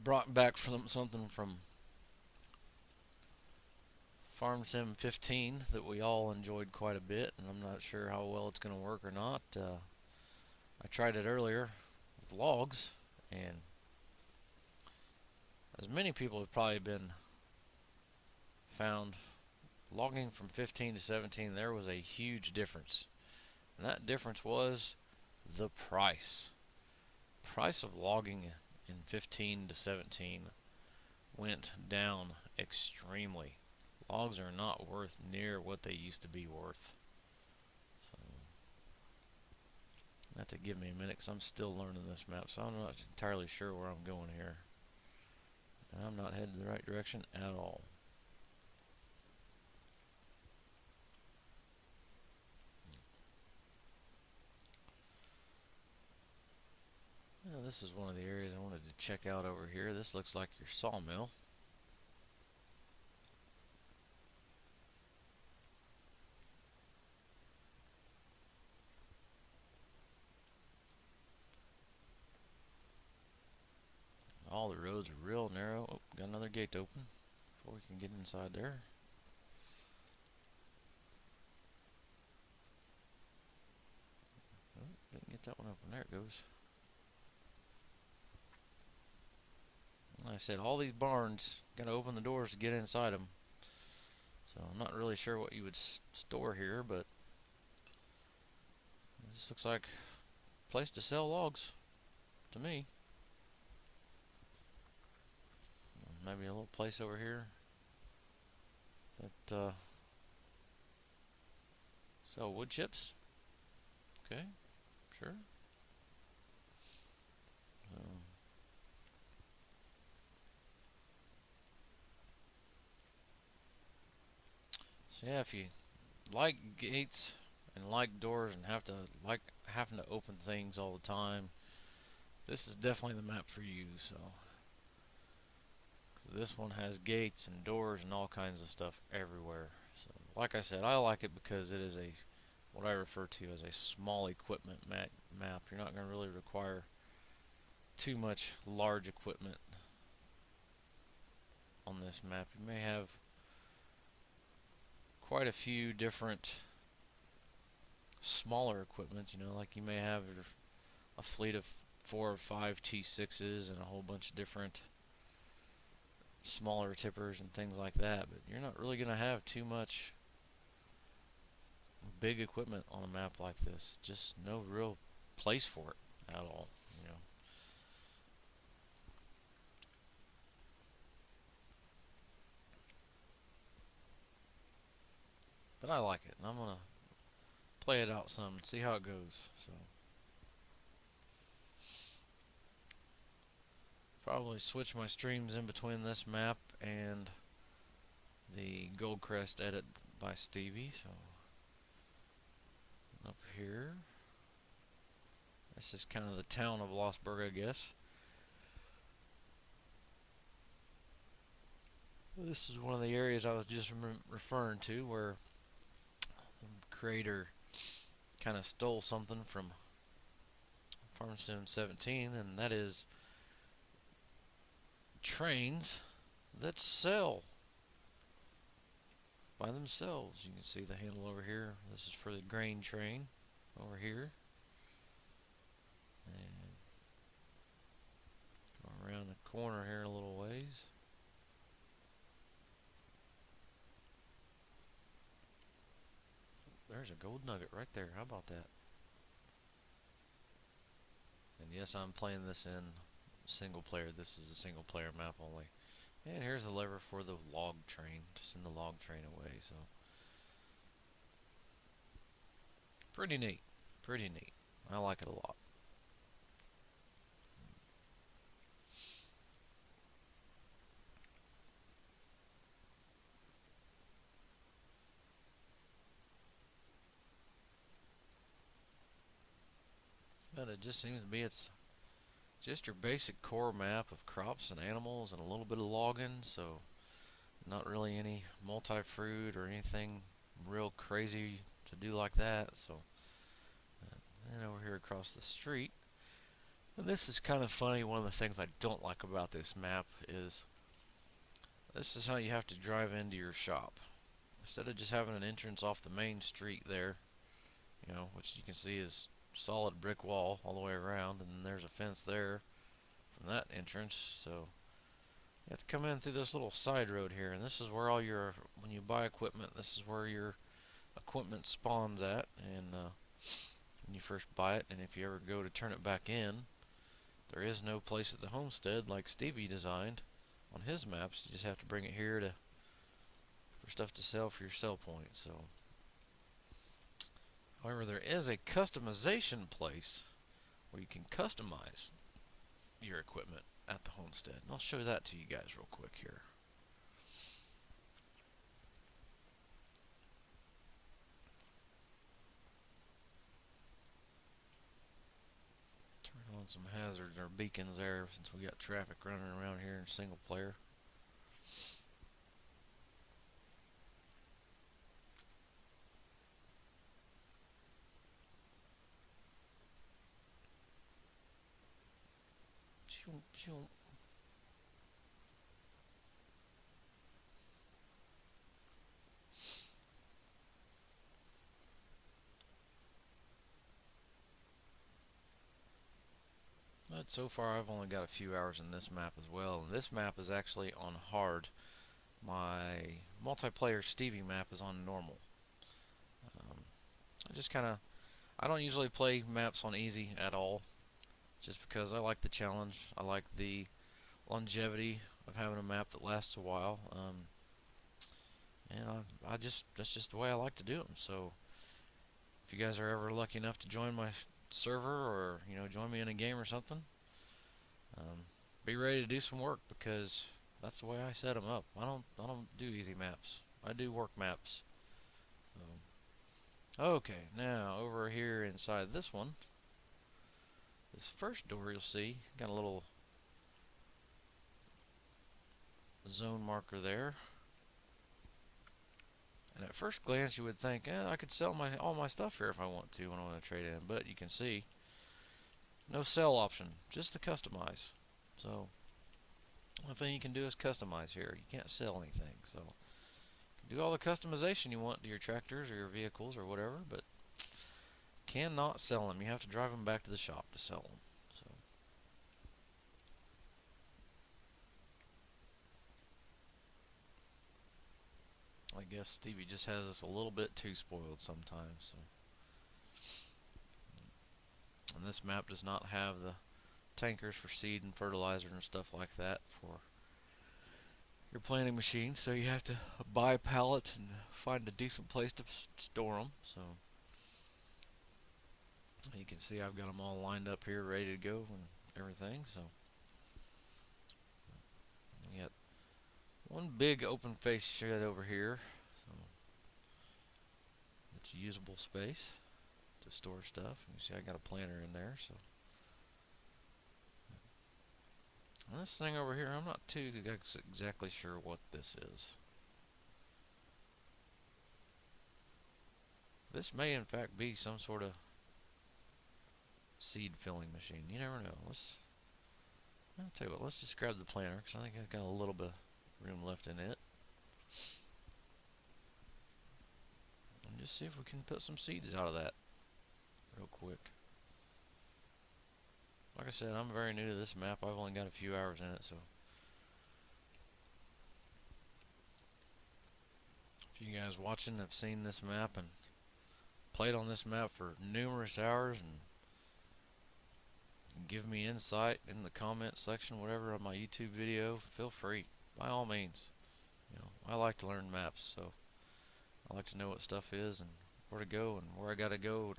S1: brought back something from Farm Sim 15 that we all enjoyed quite a bit, and I'm not sure how well it's going to work or not. I tried it earlier with logs, and as many people have probably been found, logging from 15 to 17, there was a huge difference. And that difference was the price. Price of logging in 15 to 17 went down extremely. Logs are not worth near what they used to be worth. So, you have to give me a minute because I'm still learning this map, so I'm not entirely sure where I'm going here. And I'm not heading the right direction at all. This is one of the areas I wanted to check out over here. This looks like your sawmill. All the roads are real narrow. Oh, got another gate open before we can get inside there. Oh, didn't get that one open. There it goes. Like I said, all these barns, got to open the doors to get inside them. So I'm not really sure what you would store here, but this looks like a place to sell logs to me. Maybe a little place over here that sell wood chips. Okay, sure. So yeah, if you like gates and like doors and have to like having to open things all the time, this is definitely the map for you. So this one has gates and doors and all kinds of stuff everywhere. So like I said, I like it because it is a what I refer to as a small equipment map. You're not going to really require too much large equipment on this map. You may have quite a few different smaller equipment, like you may have a fleet of 4 or 5 T6s and a whole bunch of different smaller tippers and things like that, but you're not really going to have too much big equipment on a map like this. Just no real place for it at all. But I like it, and I'm gonna play it out some and see how it goes. So probably switch my streams in between this map and the Goldcrest edit by Stevie. So up here, this is kind of the town of Lossburg, I guess. This is one of the areas I was just referring to where the creator kind of stole something from Farm Sim 17, and that is trains that sell by themselves. You can see the handle over here. This is for the grain train over here. And go around the corner here a little ways. There's a gold nugget right there. How about that? And yes, I'm playing this in single player. This is a single player map only. And here's the lever for the log train to send the log train away. So pretty neat. Pretty neat. I like it a lot. But it just seems to be it's just your basic core map of crops and animals and a little bit of logging. So not really any multi-fruit or anything real crazy to do like that. So and over here across the street And this is kind of funny. One of the things I don't like about this map is this is how you have to drive into your shop. Instead of just having an entrance off the main street there, which you can see is solid brick wall all the way around, and then there's a fence there from that entrance. So you have to come in through this little side road here, and this is where when you buy equipment, this is where your equipment spawns at, and when you first buy it, and if you ever go to turn it back in, there is no place at the homestead like Stevie designed on his maps. You just have to bring it here for stuff to sell for your sell point. So, however, there is a customization place where you can customize your equipment at the homestead, and I'll show that to you guys real quick here. Turn on some hazards or beacons there since we got traffic running around here in single player. But so far I've only got a few hours in this map as well, and this map is actually on hard. My multiplayer Stevie map is on normal. Um, I don't usually play maps on easy at all, just because I like the challenge. I like the longevity of having a map that lasts a while. And that's just the way I like to do them. So if you guys are ever lucky enough to join my server, or join me in a game or something, be ready to do some work, because that's the way I set them up. I don't do easy maps. I do work maps. So, okay, now over here inside this one, this first door you'll see got a little zone marker there. And at first glance, you would think, I could sell all my stuff here if I want to when I want to trade in. But you can see, no sell option, just the customize. So, one thing you can do is customize here. You can't sell anything. So, you can do all the customization you want to your tractors or your vehicles or whatever, but cannot sell them. You have to drive them back to the shop to sell them. So, I guess Stevie just has us a little bit too spoiled sometimes. So. And this map does not have the tankers for seed and fertilizer and stuff like that for your planting machine, so you have to buy a pallet and find a decent place to store them. So you can see I've got them all lined up here, ready to go and everything. So we got one big open face shed over here, so it's a usable space to store stuff. You see I got a planter in there. So and this thing over here, I'm not too exactly sure what this is. This may in fact be some sort of seed filling machine. You never know. I'll tell you what, let's just grab the planter, because I think I've got a little bit of room left in it. And just see if we can put some seeds out of that real quick. Like I said, I'm very new to this map. I've only got a few hours in it, so if you guys watching have seen this map and played on this map for numerous hours and give me insight in the comment section, whatever, on my YouTube video, feel free, by all means. I like to learn maps, so I like to know what stuff is and where to go and where I gotta go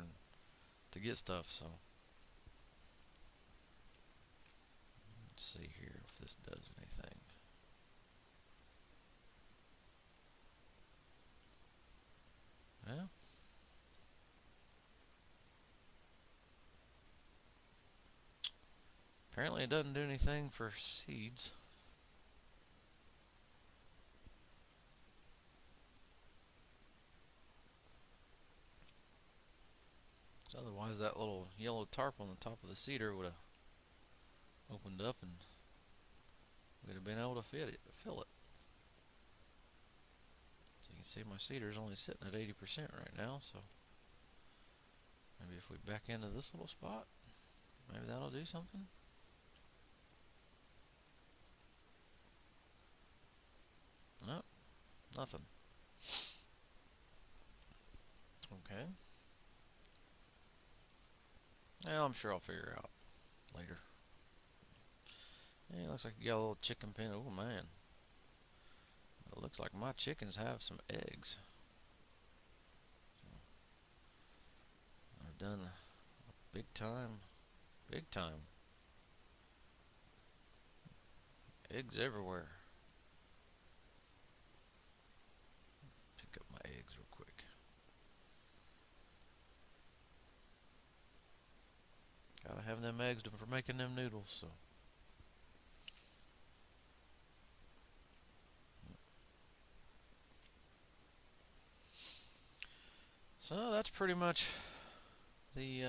S1: to get stuff. So let's see here if this does anything. Yeah. Apparently it doesn't do anything for seeds. Otherwise that little yellow tarp on the top of the cedar would have opened up and we'd have been able to fill it. So you can see my cedar's only sitting at 80% right now, so maybe if we back into this little spot, maybe that'll do something. Nope, nothing. Okay. Yeah, I'm sure I'll figure it out later. Yeah, looks like you got a little chicken pen. Oh man, it looks like my chickens have some eggs. So I've done big time, big time. Eggs everywhere. Pick up my eggs real quick. Gotta have them eggs for making them noodles. So that's pretty much the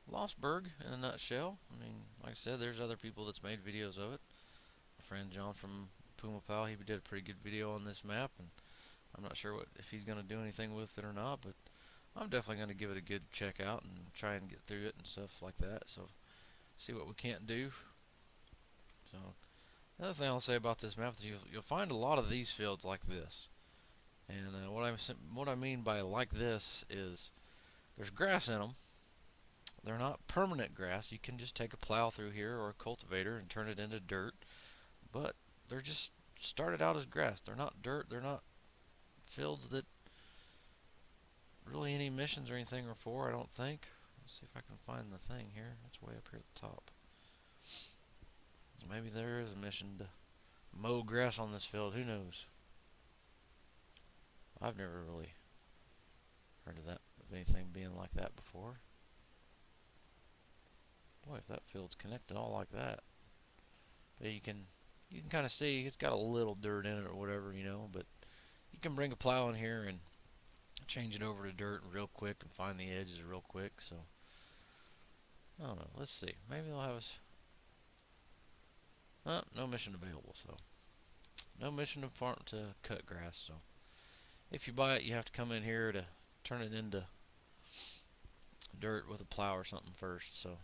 S1: Lostberg in a nutshell. I mean, like I said, there's other people that's made videos of it. My friend John from Puma Pal, he did a pretty good video on this map, and I'm not sure if he's going to do anything with it or not, but I'm definitely going to give it a good check out and try and get through it and stuff like that. So see what we can't do. So another thing I'll say about this map is you'll find a lot of these fields like this. And what I mean by like this is there's grass in them. They're not permanent grass. You can just take a plow through here or a cultivator and turn it into dirt. But they're just started out as grass. They're not dirt. They're not fields that really any missions or anything are for, I don't think. Let's see if I can find the thing here. It's way up here at the top. Maybe there is a mission to mow grass on this field. Who knows? I've never really heard of anything being like that before. Boy, if that field's connected all like that. But you can kind of see it's got a little dirt in it or whatever, but you can bring a plow in here and change it over to dirt real quick and find the edges real quick. So I don't know. Let's see. Maybe they'll have us. No mission available. So no mission to farm to cut grass. So if you buy it, you have to come in here to turn it into dirt with a plow or something first. So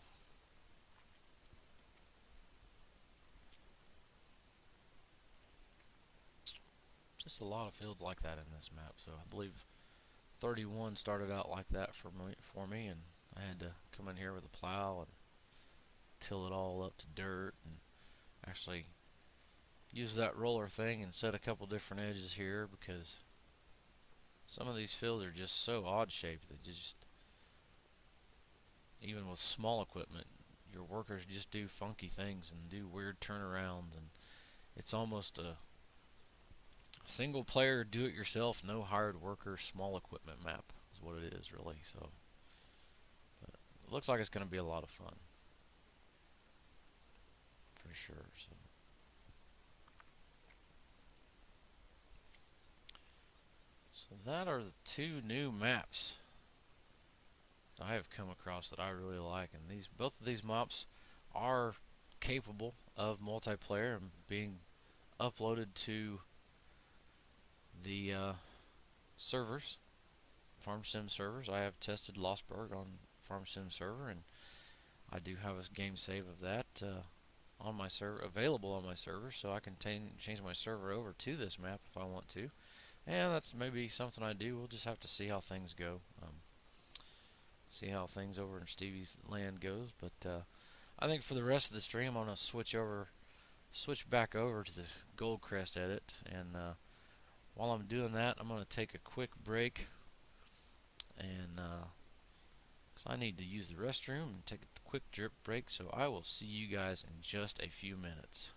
S1: just a lot of fields like that in this map. So I believe 31 started out like that for me, and I had to come in here with a plow and till it all up to dirt and actually use that roller thing and set a couple different edges here because some of these fields are just so odd shaped that just even with small equipment your workers just do funky things and do weird turnarounds, and it's almost a single player do it yourself no hired worker small equipment map is what it is really. So but it looks like it's going to be a lot of fun for sure. So that are the two new maps I have come across that I really like, and both of these maps are capable of multiplayer and being uploaded to the servers, Farm Sim servers. I have tested Lostberg on Farm Sim server, and I do have a game save of that on my server, available on my server, so I can change my server over to this map if I want to. And that's maybe something I do. We'll just have to see how things go. See how things over in Stevie's land goes. But I think for the rest of the stream, I'm gonna switch back over to the Goldcrest edit, and while I'm doing that, I'm gonna take a quick break, and cause I need to use the restroom and take a quick drip break. So I will see you guys in just a few minutes.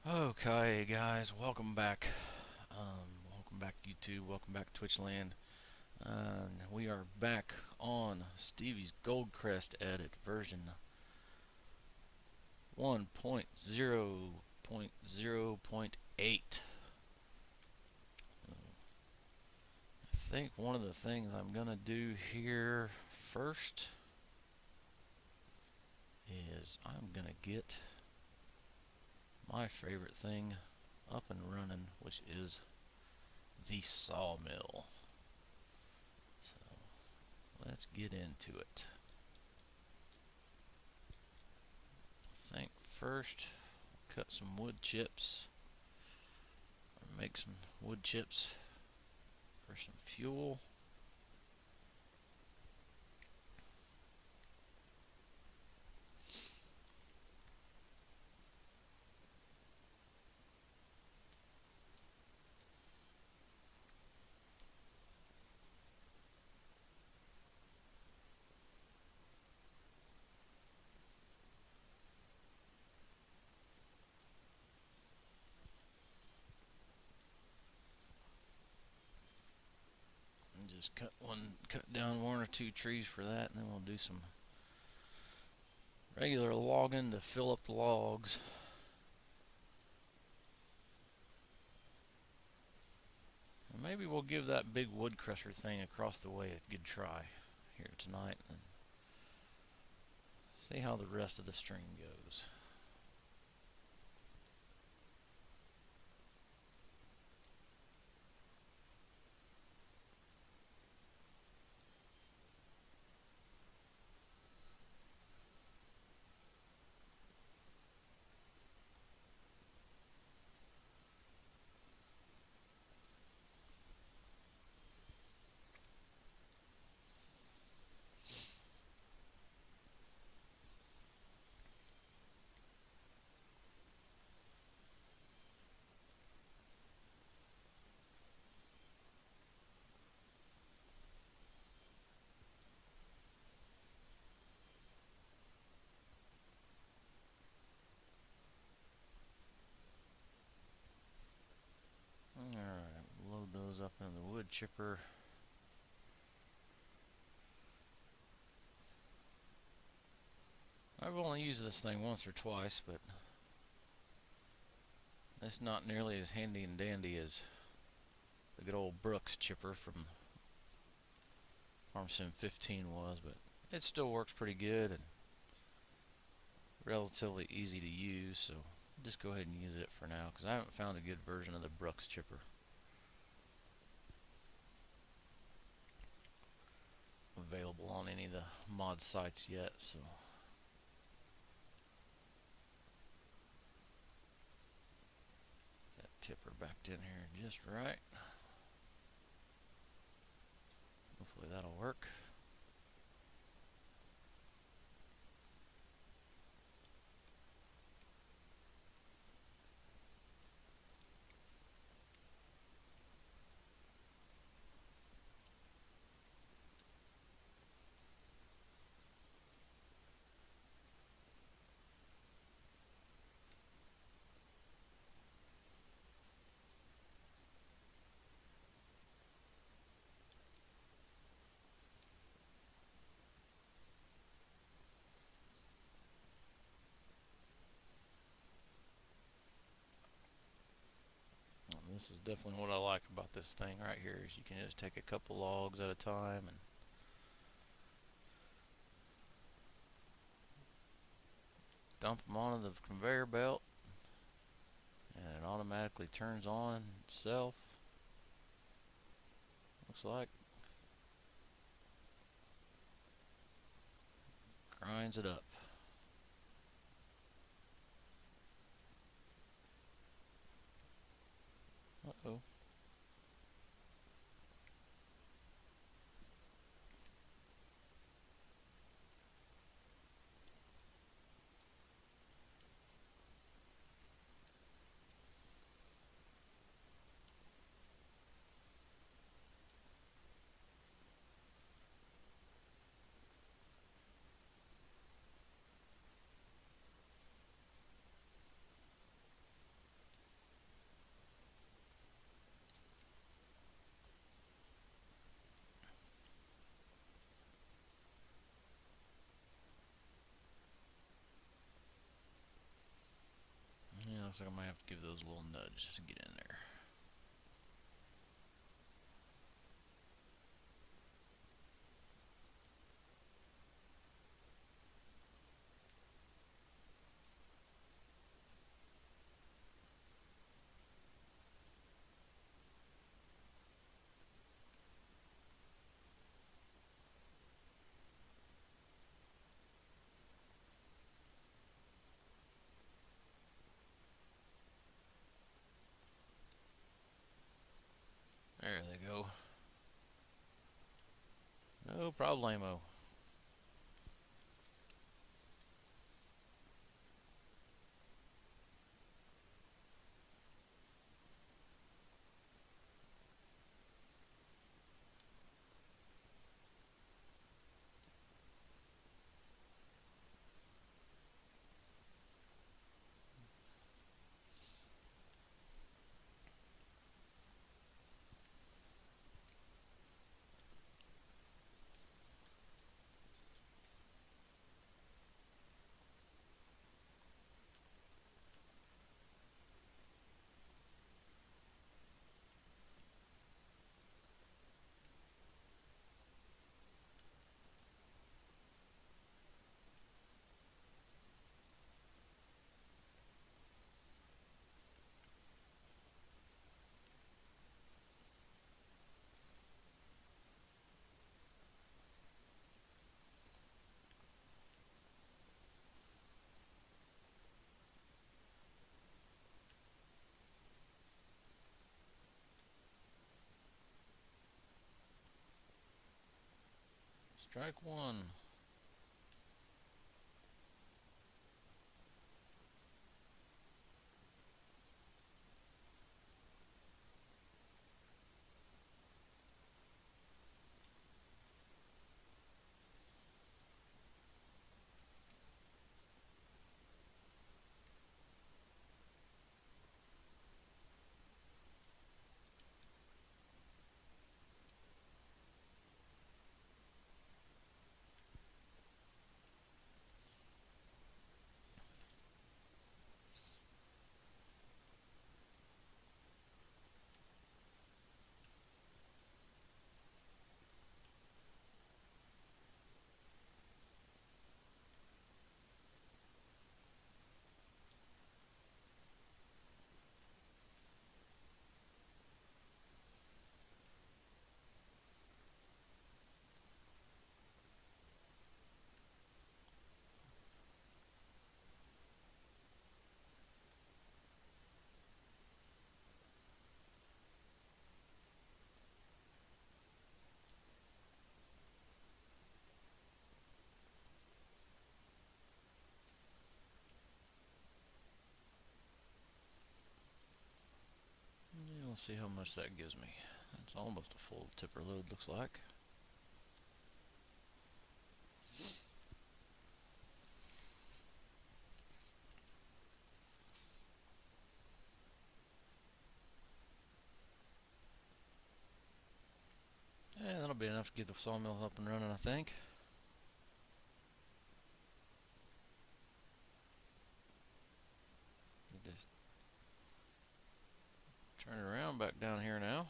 S1: Okay, guys, welcome back. Welcome back, YouTube. Welcome back, Twitchland. We are back on Stevie's Goldcrest edit version 1.0.0.8. I think one of the things I'm gonna do here first is I'm gonna get my favorite thing up and running, which is the sawmill. So let's get into it. I think first cut some wood chips, or make some wood chips for some fuel. And just cut down one or two trees for that, and then we'll do some regular logging to fill up the logs. And maybe we'll give that big wood crusher thing across the way a good try here tonight and see how the rest of the stream goes. Alright, load those up in the wood chipper. I've only used this thing once or twice, but it's not nearly as handy and dandy as the good old Brooks chipper from Farm Sim 15 was, but it still works pretty good and relatively easy to use, so just go ahead and use it for now because I haven't found a good version of the Brooks chipper available on any of the mod sites yet. So that tipper backed in here just right. Hopefully that'll work. This is definitely what I like about this thing right here is you can just take a couple logs at a time and dump them onto the conveyor belt, and it automatically turns on itself. Looks like grinds it up. Uh-oh. Looks like I might have to give those a little nudge to get in there. There they go. No problemo. Strike one. Yeah, we'll see how much that gives me. That's almost a full tipper load, looks like. Yeah, that'll be enough to get the sawmill up and running, I think. Just turn it around back down here now.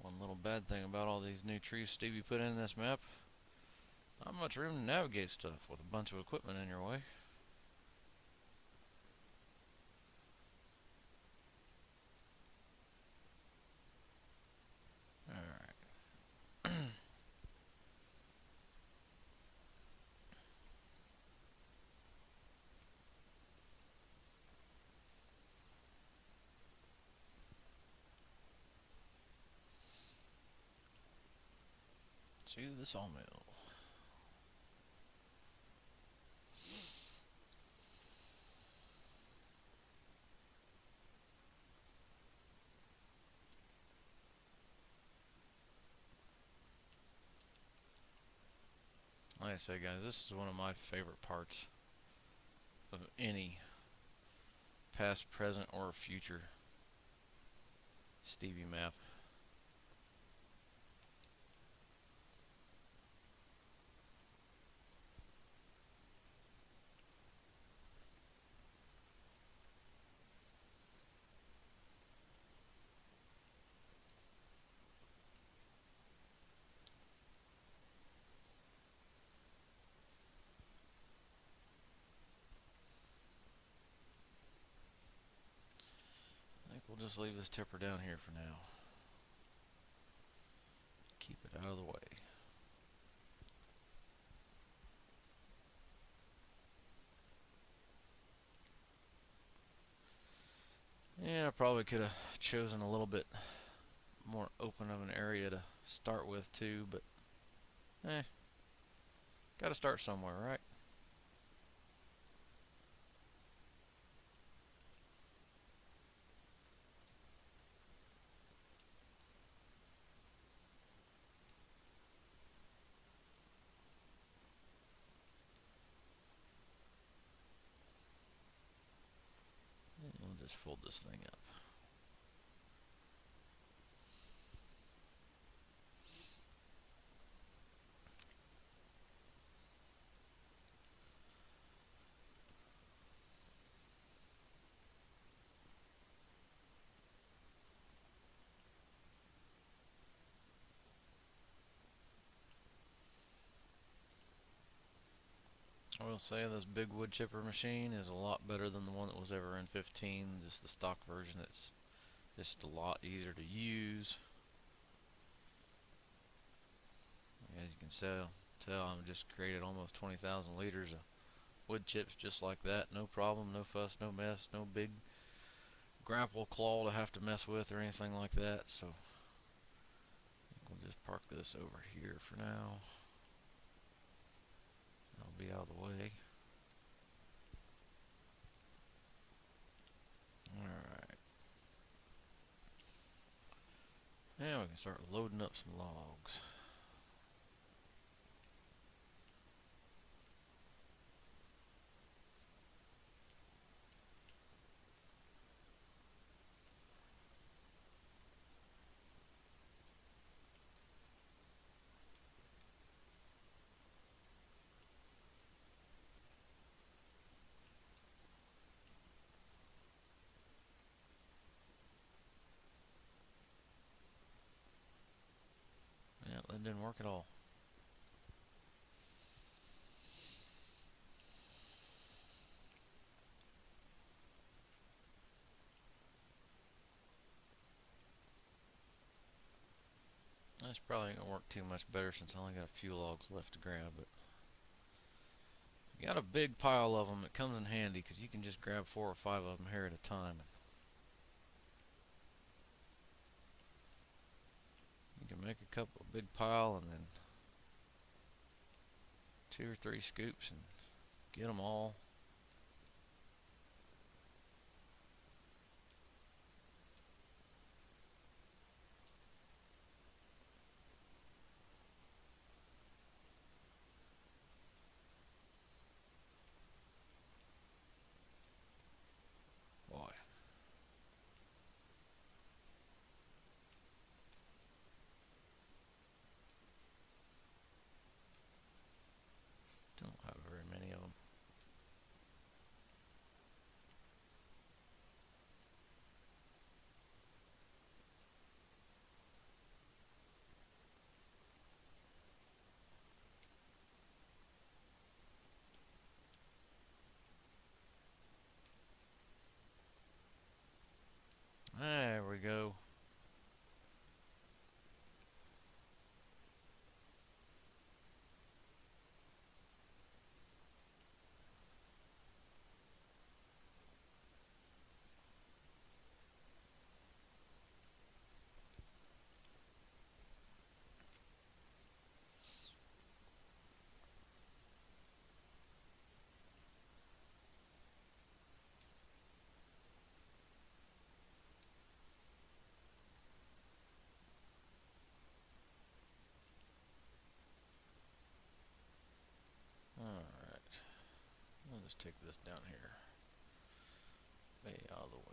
S1: One little bad thing about all these new trees Stevie put in this map, not much room to navigate stuff with a bunch of equipment in your way. Alright. To the sawmill. Like I say, guys, this is one of my favorite parts of any past, present, or future Stevie map. we'll just leave this tipper down here for now. Keep it out of the way. Yeah, I probably could have chosen a little bit more open of an area to start with too, but gotta start somewhere, right? And we'll just fold this thing up. I will say this big wood chipper machine is a lot better than the one that was ever in 15. Just the stock version, it's just a lot easier to use. As you can tell I've just created almost 20,000 liters of wood chips just like that. No problem, no fuss, no mess, no big grapple claw to have to mess with or anything like that. So we'll just park this over here for now. I'll be out of the way. Alright. Now we can start loading up some logs. Yeah, that didn't work at all. That's probably gonna work too much better since I only got a few logs left to grab, but you got a big pile of them. It comes in handy because you can just grab 4 or 5 of them here at a time. You can make a couple of big pile and then 2 or 3 scoops and get them all. Boy, don't have very many of them. There we go. Alright, I'll just take this down here. Way out of the way.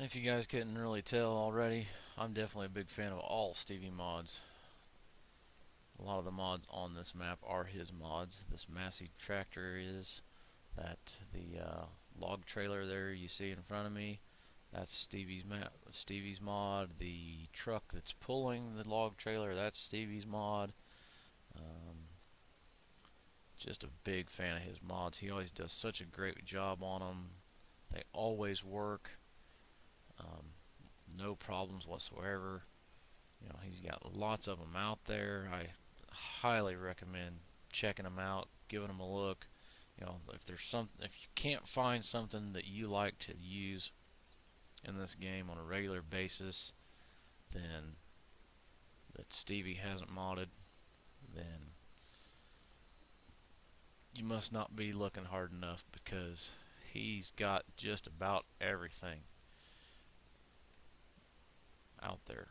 S1: If you guys couldn't really tell already, I'm definitely a big fan of all Stevie mods. A lot of the mods on this map are his mods. This massive tractor is. That the log trailer there you see in front of me, that's Stevie's mod. The truck that's pulling the log trailer, that's Stevie's mod. Um, just a big fan of his mods. He always does such a great job on them. They always work. Um, no problems whatsoever. You know, he's got lots of them out there. I highly recommend checking them out, giving them a look. You know, if you can't find something that you like to use in this game on a regular basis, then that Stevie hasn't modded, then you must not be looking hard enough, because he's got just about everything out there.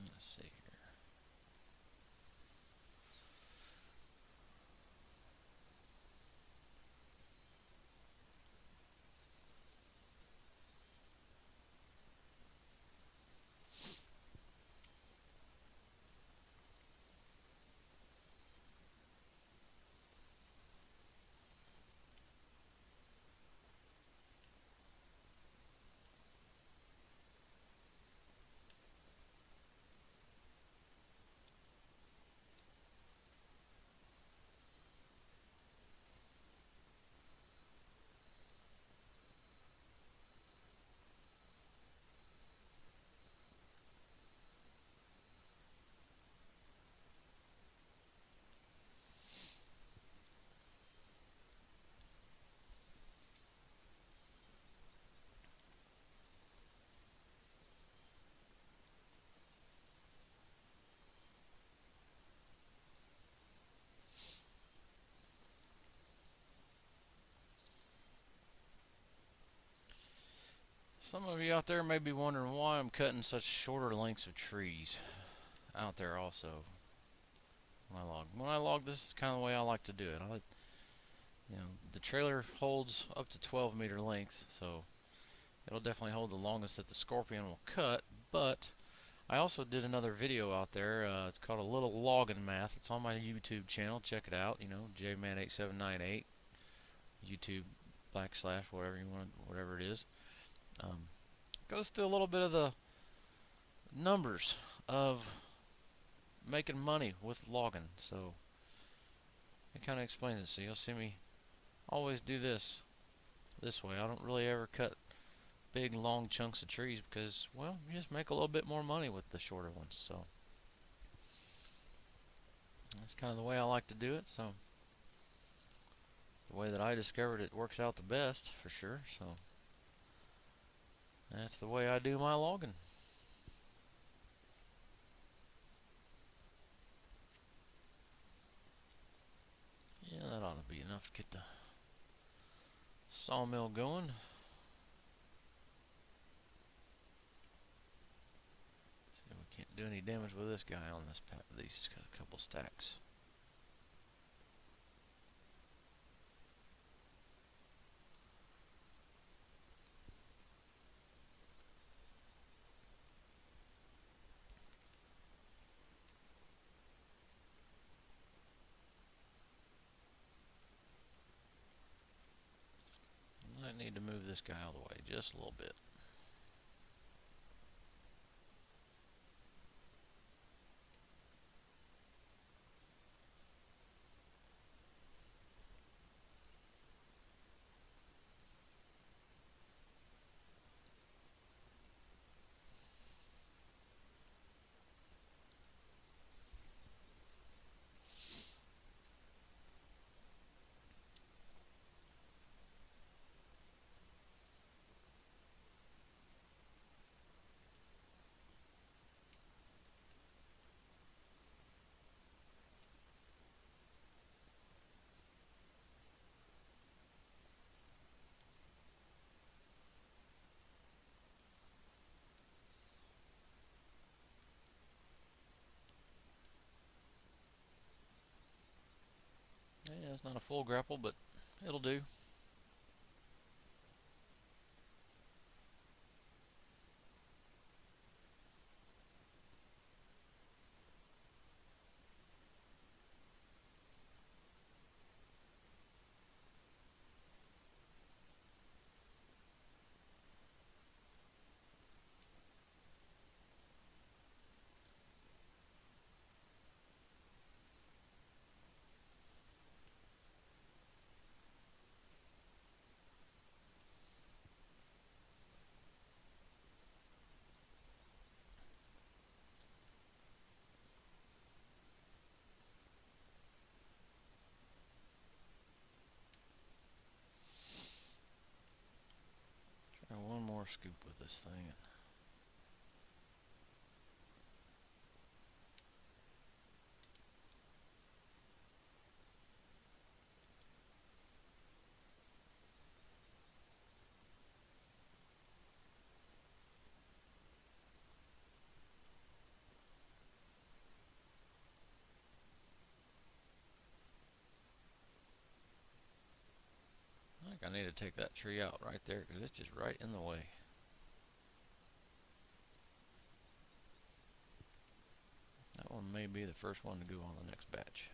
S1: Let's see here. Some of you out there may be wondering why I'm cutting such shorter lengths of trees out there also when I log. When I log, this is kind of the way I like to do it. The trailer holds up to 12-meter lengths, so it'll definitely hold the longest that the Scorpion will cut. But I also did another video out there. It's called A Little Logging Math. It's on my YouTube channel. Check it out. JMan8798 YouTube / whatever you want, whatever it is. Goes through a little bit of the numbers of making money with logging. So it kind of explains it. So you'll see me always do this way. I don't really ever cut big long chunks of trees because, well, you just make a little bit more money with the shorter ones. So that's kind of the way I like to do it. So it's the way that I discovered it works out the best, for sure. So that's the way I do my logging. Yeah, that ought to be enough to get the sawmill going. So we can't do any damage with this guy on these couple stacks. I need to move this guy out of the way just a little bit. It's not a full grapple, but it'll do. Try one more scoop with this thing. I think I need to take that tree out right there because it's just right in the way. That one may be the first one to go on the next batch.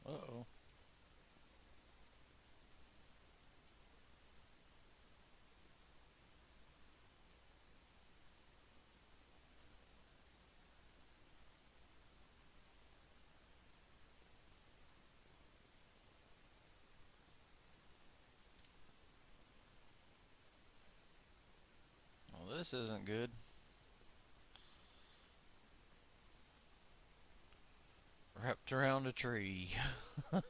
S1: Uh-oh. Well, this isn't good. Wrapped around a tree. Yeah,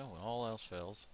S1: when all else fails.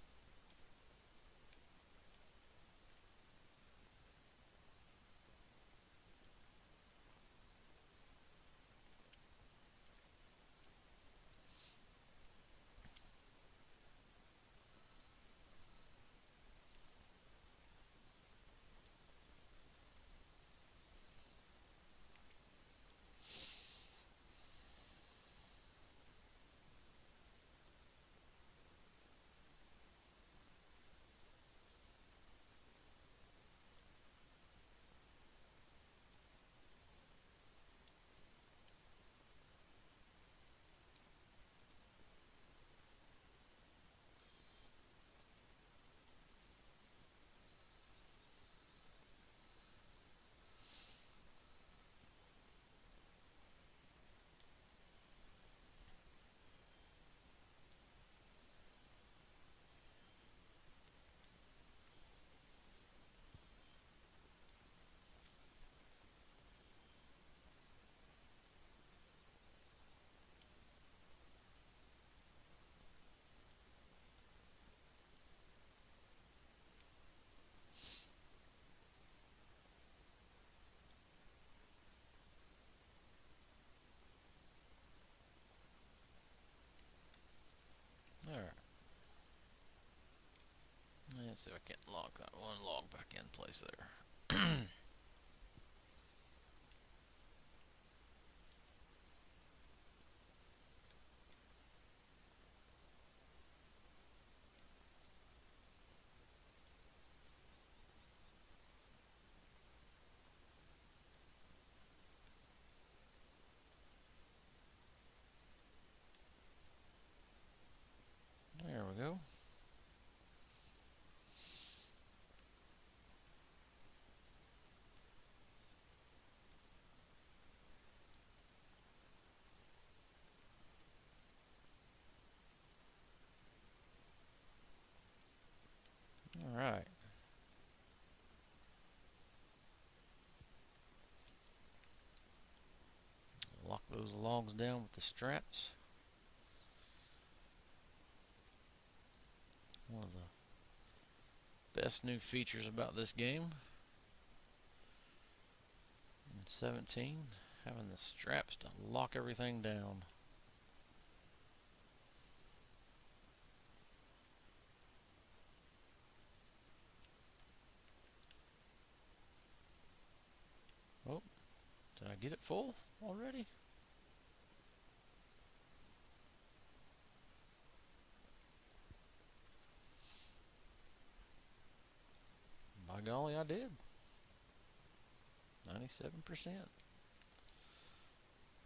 S1: Let's see if I can't lock that one log back in place there. There we go. All right. Lock those logs down with the straps. One of the best new features about this game in 17, having the straps to lock everything down. Oh, did I get it full already? By golly, I did. 97%.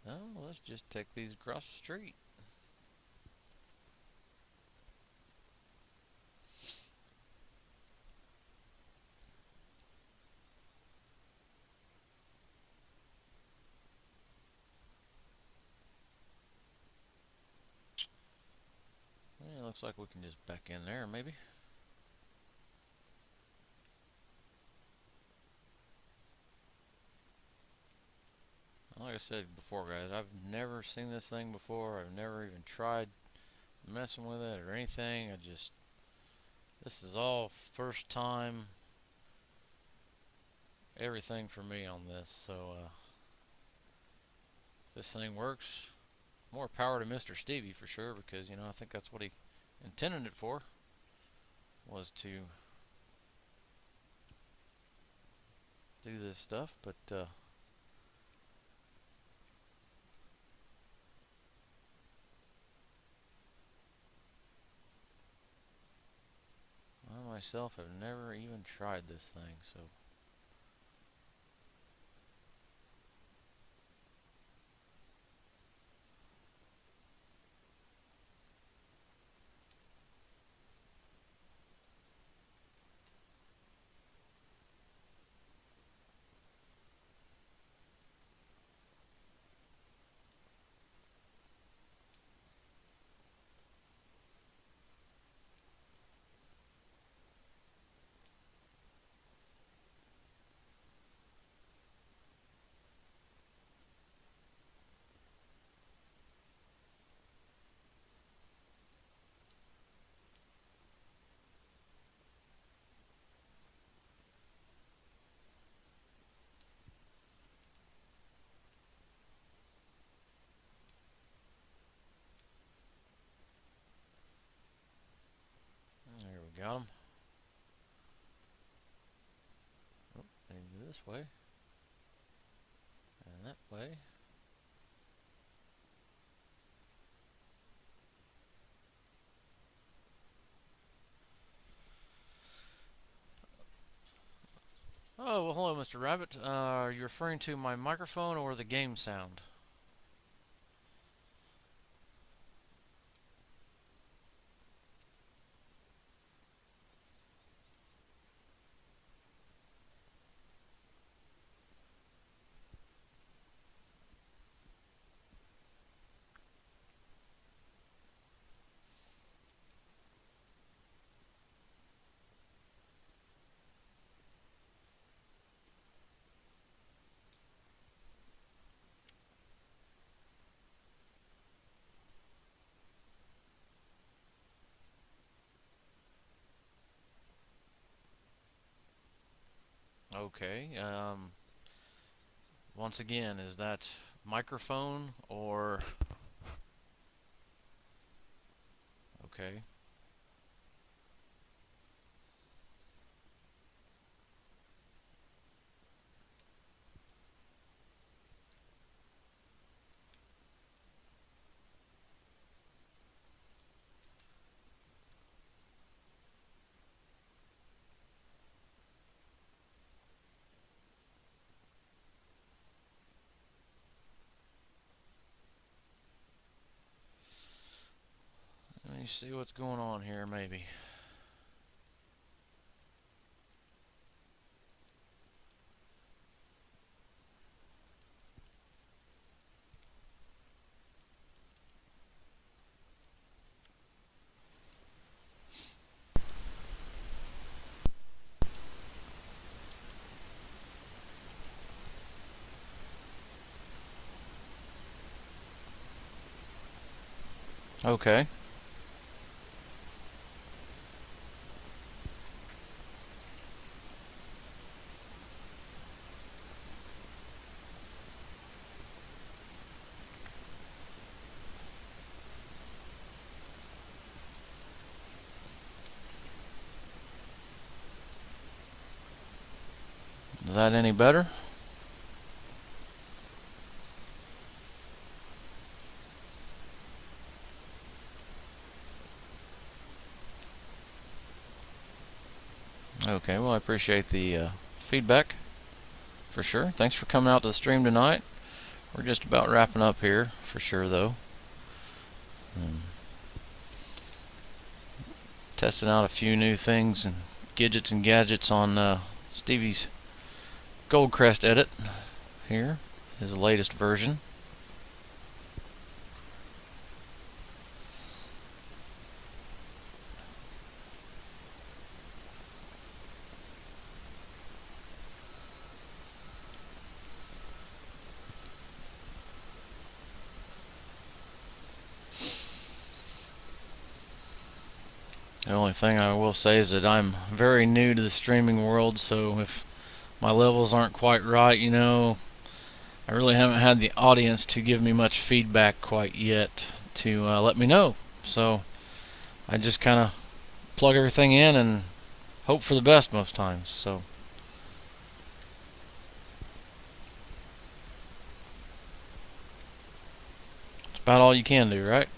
S1: Now, let's just take these across the street. Yeah, looks like we can just back in there, maybe. Like I said before, guys, I've never seen this thing before. I've never even tried messing with it or anything. This is all first time everything for me on this. So if this thing works, more power to Mr. Stevie for sure, because I think that's what he intended it for, was to do this stuff. But I myself have never even tried this thing, so there we got them. Oh, maybe this way and that way. Oh, well, hello, Mr. Rabbit. Are you referring to my microphone or the game sound? Okay. Once again, is that microphone or... Okay. see what's going on here, maybe. Okay. Is that any better? Okay, well, I appreciate the feedback, for sure. Thanks for coming out to the stream tonight. We're just about wrapping up here, for sure, though. Testing out a few new things and gadgets and gadgets on Stevie's Goldcrest edit here, his latest version. The only thing I will say is that I'm very new to the streaming world, so if my levels aren't quite right, I really haven't had the audience to give me much feedback quite yet to let me know. So I just kind of plug everything in and hope for the best most times. So it's about all you can do, right?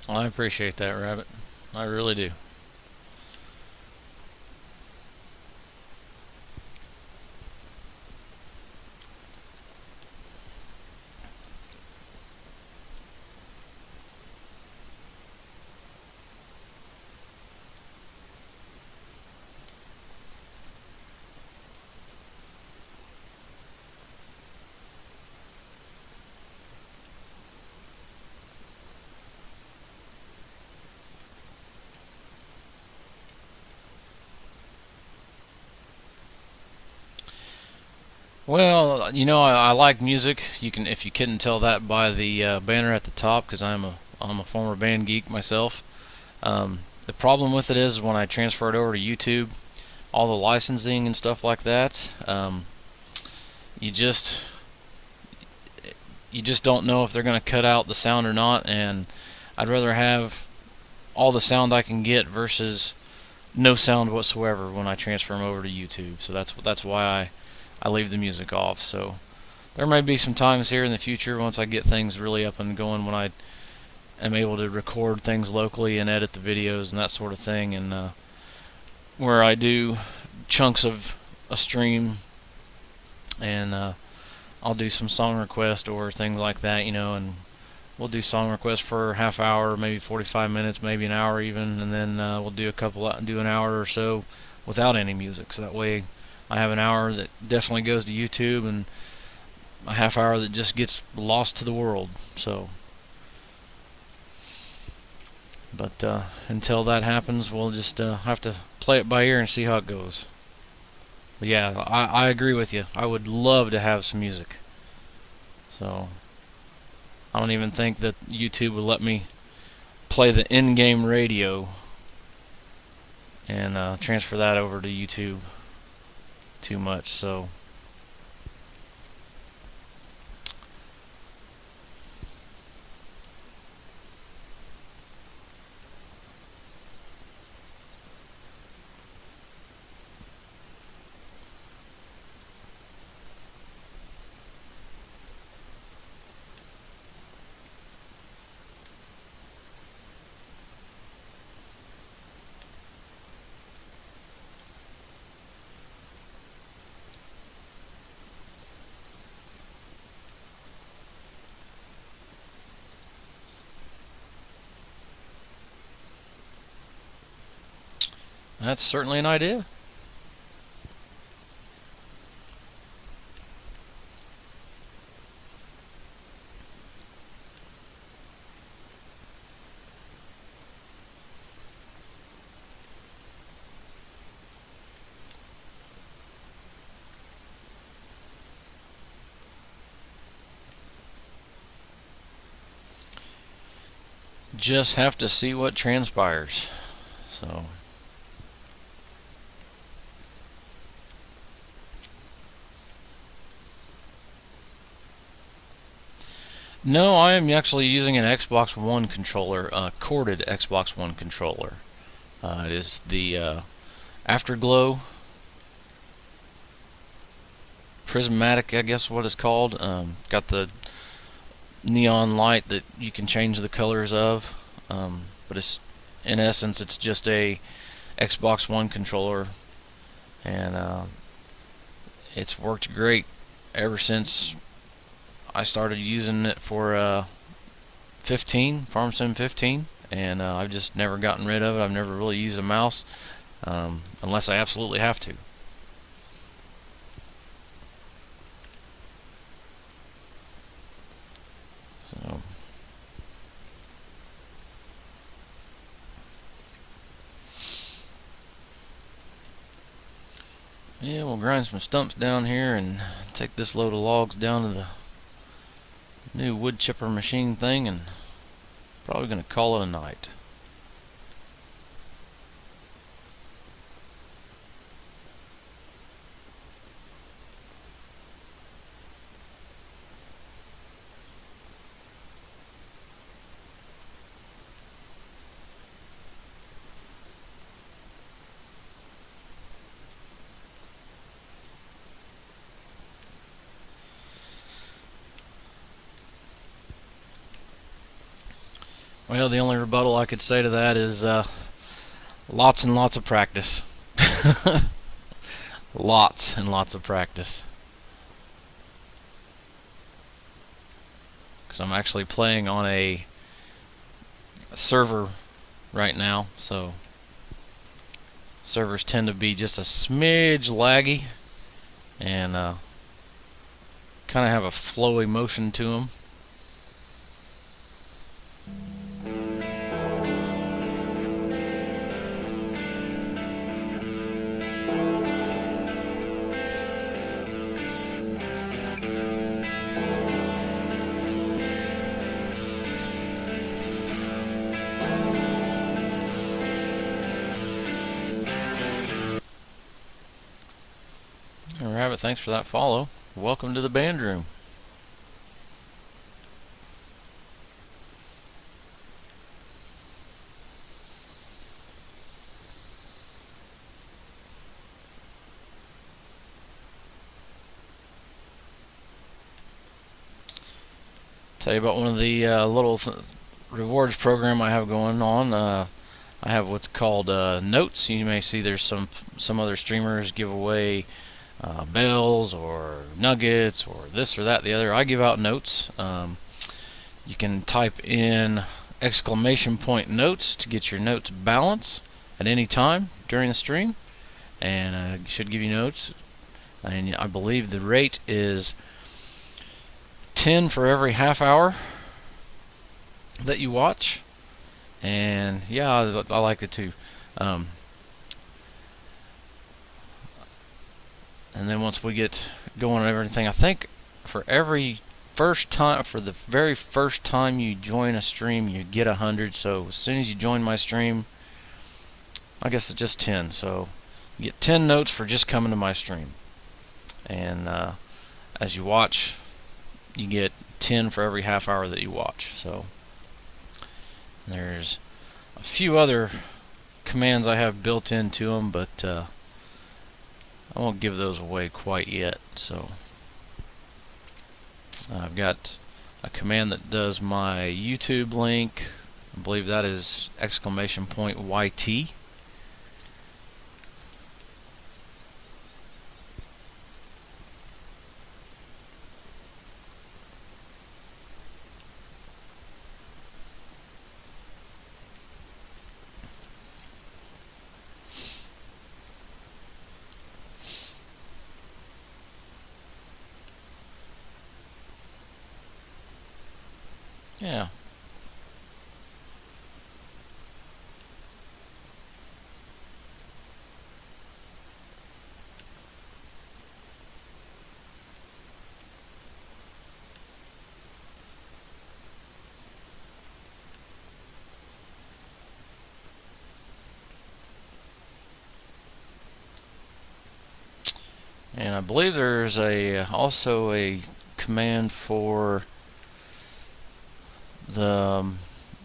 S1: Well, I appreciate that, Rabbit. I really do. Well, I like music. If you couldn't tell that by the banner at the top, because I'm a former band geek myself. The problem with it is when I transfer it over to YouTube, all the licensing and stuff like that, you just you just don't know if they're going to cut out the sound or not. And I'd rather have all the sound I can get versus no sound whatsoever when I transfer them over to YouTube. So that's why I leave the music off. So there may be some times here in the future once I get things really up and going when I am able to record things locally and edit the videos and that sort of thing, and where I do chunks of a stream, and I'll do some song request or things like that, and we'll do song requests for half hour, maybe 45 minutes, maybe an hour even, and then we'll do an hour or so without any music. So that way I have an hour that definitely goes to YouTube and a half hour that just gets lost to the world. So, but until that happens, we'll just have to play it by ear and see how it goes. But yeah, I agree with you. I would love to have some music. So I don't even think that YouTube would let me play the in-game radio and transfer that over to YouTube too much. So That's certainly an idea. Just have to see what transpires. So, no, I am actually using an Xbox One controller, a corded Xbox One controller. It is the Afterglow Prismatic, I guess what it's called. Got the neon light that you can change the colors of, but it's in essence it's just a Xbox One controller, and it's worked great ever since I started using it for 15 Farm Sim 15, and I've just never gotten rid of it. I've never really used a mouse unless I absolutely have to. So yeah, we'll grind some stumps down here and take this load of logs down to the new wood chipper machine thing, and probably gonna call it a night. Well, the only rebuttal I could say to that is lots and lots of practice. Lots and lots of practice. Because I'm actually playing on a server right now, so servers tend to be just a smidge laggy and kind of have a flowy motion to them. Rabbit, thanks for that follow. Welcome to the band room. Tell you about one of the little rewards program I have going on. I have what's called notes. You may see there's some other streamers give away bells or nuggets or this or that the other. I give out notes. You can type in exclamation point notes to get your notes balance at any time during the stream, and it should give you notes. And I believe the rate is 10 for every half hour that you watch. And yeah, I like it too. And then once we get going on everything, I think for the very first time you join a stream, you get 100. So as soon as you join my stream, I guess it's just 10. So you get 10 notes for just coming to my stream. And as you watch, you get 10 for every half hour that you watch. So there's a few other commands I have built into them, but I won't give those away quite yet. So I've got a command that does my YouTube link. I believe that is exclamation point YT. Yeah. And I believe there's also a command for the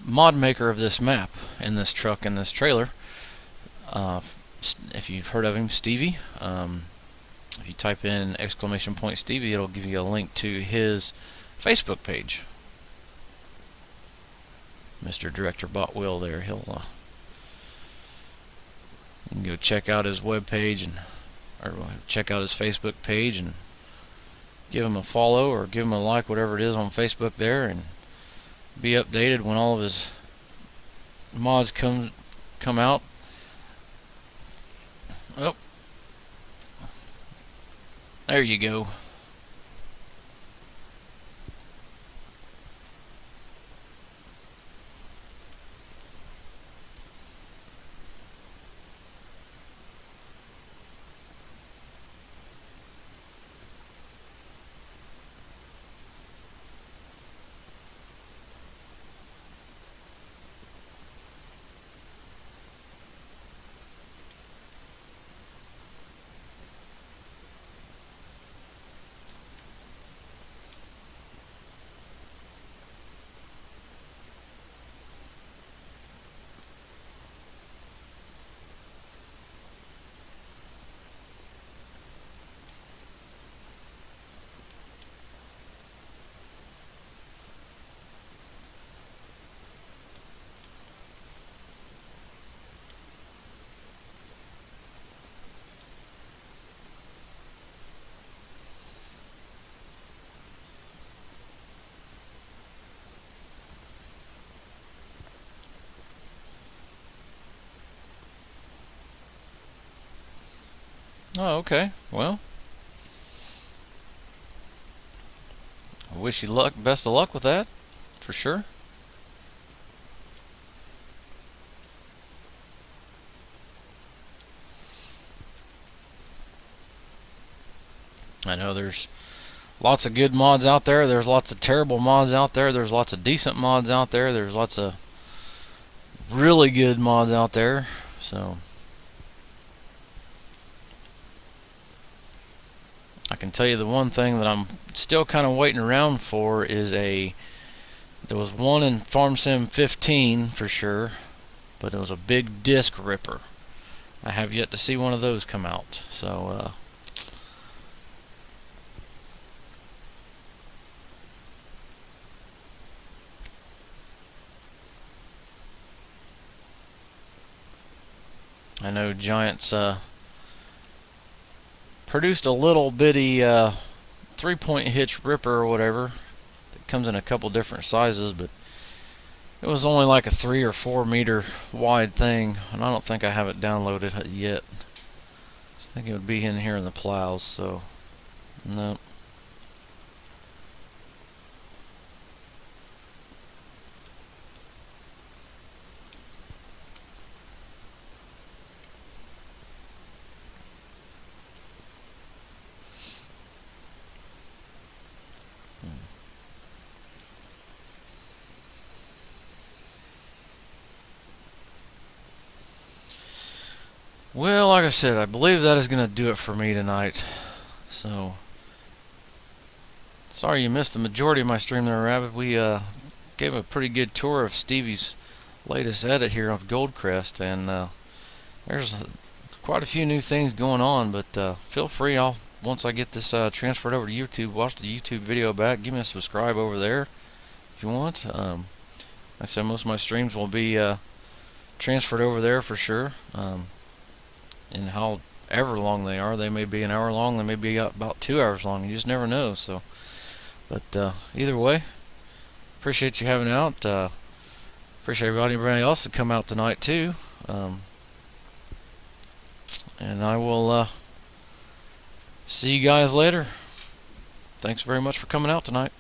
S1: mod maker of this map in this truck and this trailer. If you've heard of him, Stevie. If you type in !Stevie, it'll give you a link to his Facebook page. Mr. Director Botwill there. You can go check out his webpage or check out his Facebook page and give him a follow or give him a like, whatever it is on Facebook there, and be updated when all of his mods come out. Oh, there you go. Oh, okay. Well, I wish you luck, best of luck with that, for sure. I know there's lots of good mods out there. There's lots of terrible mods out there. There's lots of decent mods out there. There's lots of really good mods out there. So I can tell you the one thing that I'm still kind of waiting around for is there was one in Farm Sim 15 for sure, but it was a big disc ripper. I have yet to see one of those come out. So I know Giants produced a little bitty 3-point hitch ripper or whatever that comes in a couple different sizes, but it was only like a 3 or 4 meter wide thing, and I don't think I have it downloaded yet. I think it would be in here in the plows, so no. Well, like I said, I believe that is going to do it for me tonight. So, sorry you missed the majority of my stream there, Rabbit. We gave a pretty good tour of Stevie's latest edit here of Goldcrest, and there's quite a few new things going on, but feel free, once I get this transferred over to YouTube, watch the YouTube video back, give me a subscribe over there if you want. I said most of my streams will be transferred over there for sure. And however long they are, they may be an hour long, they may be about 2 hours long, you just never know. So, but either way, appreciate you having out. Appreciate everybody else that come out tonight too. And I will see you guys later. Thanks very much for coming out tonight.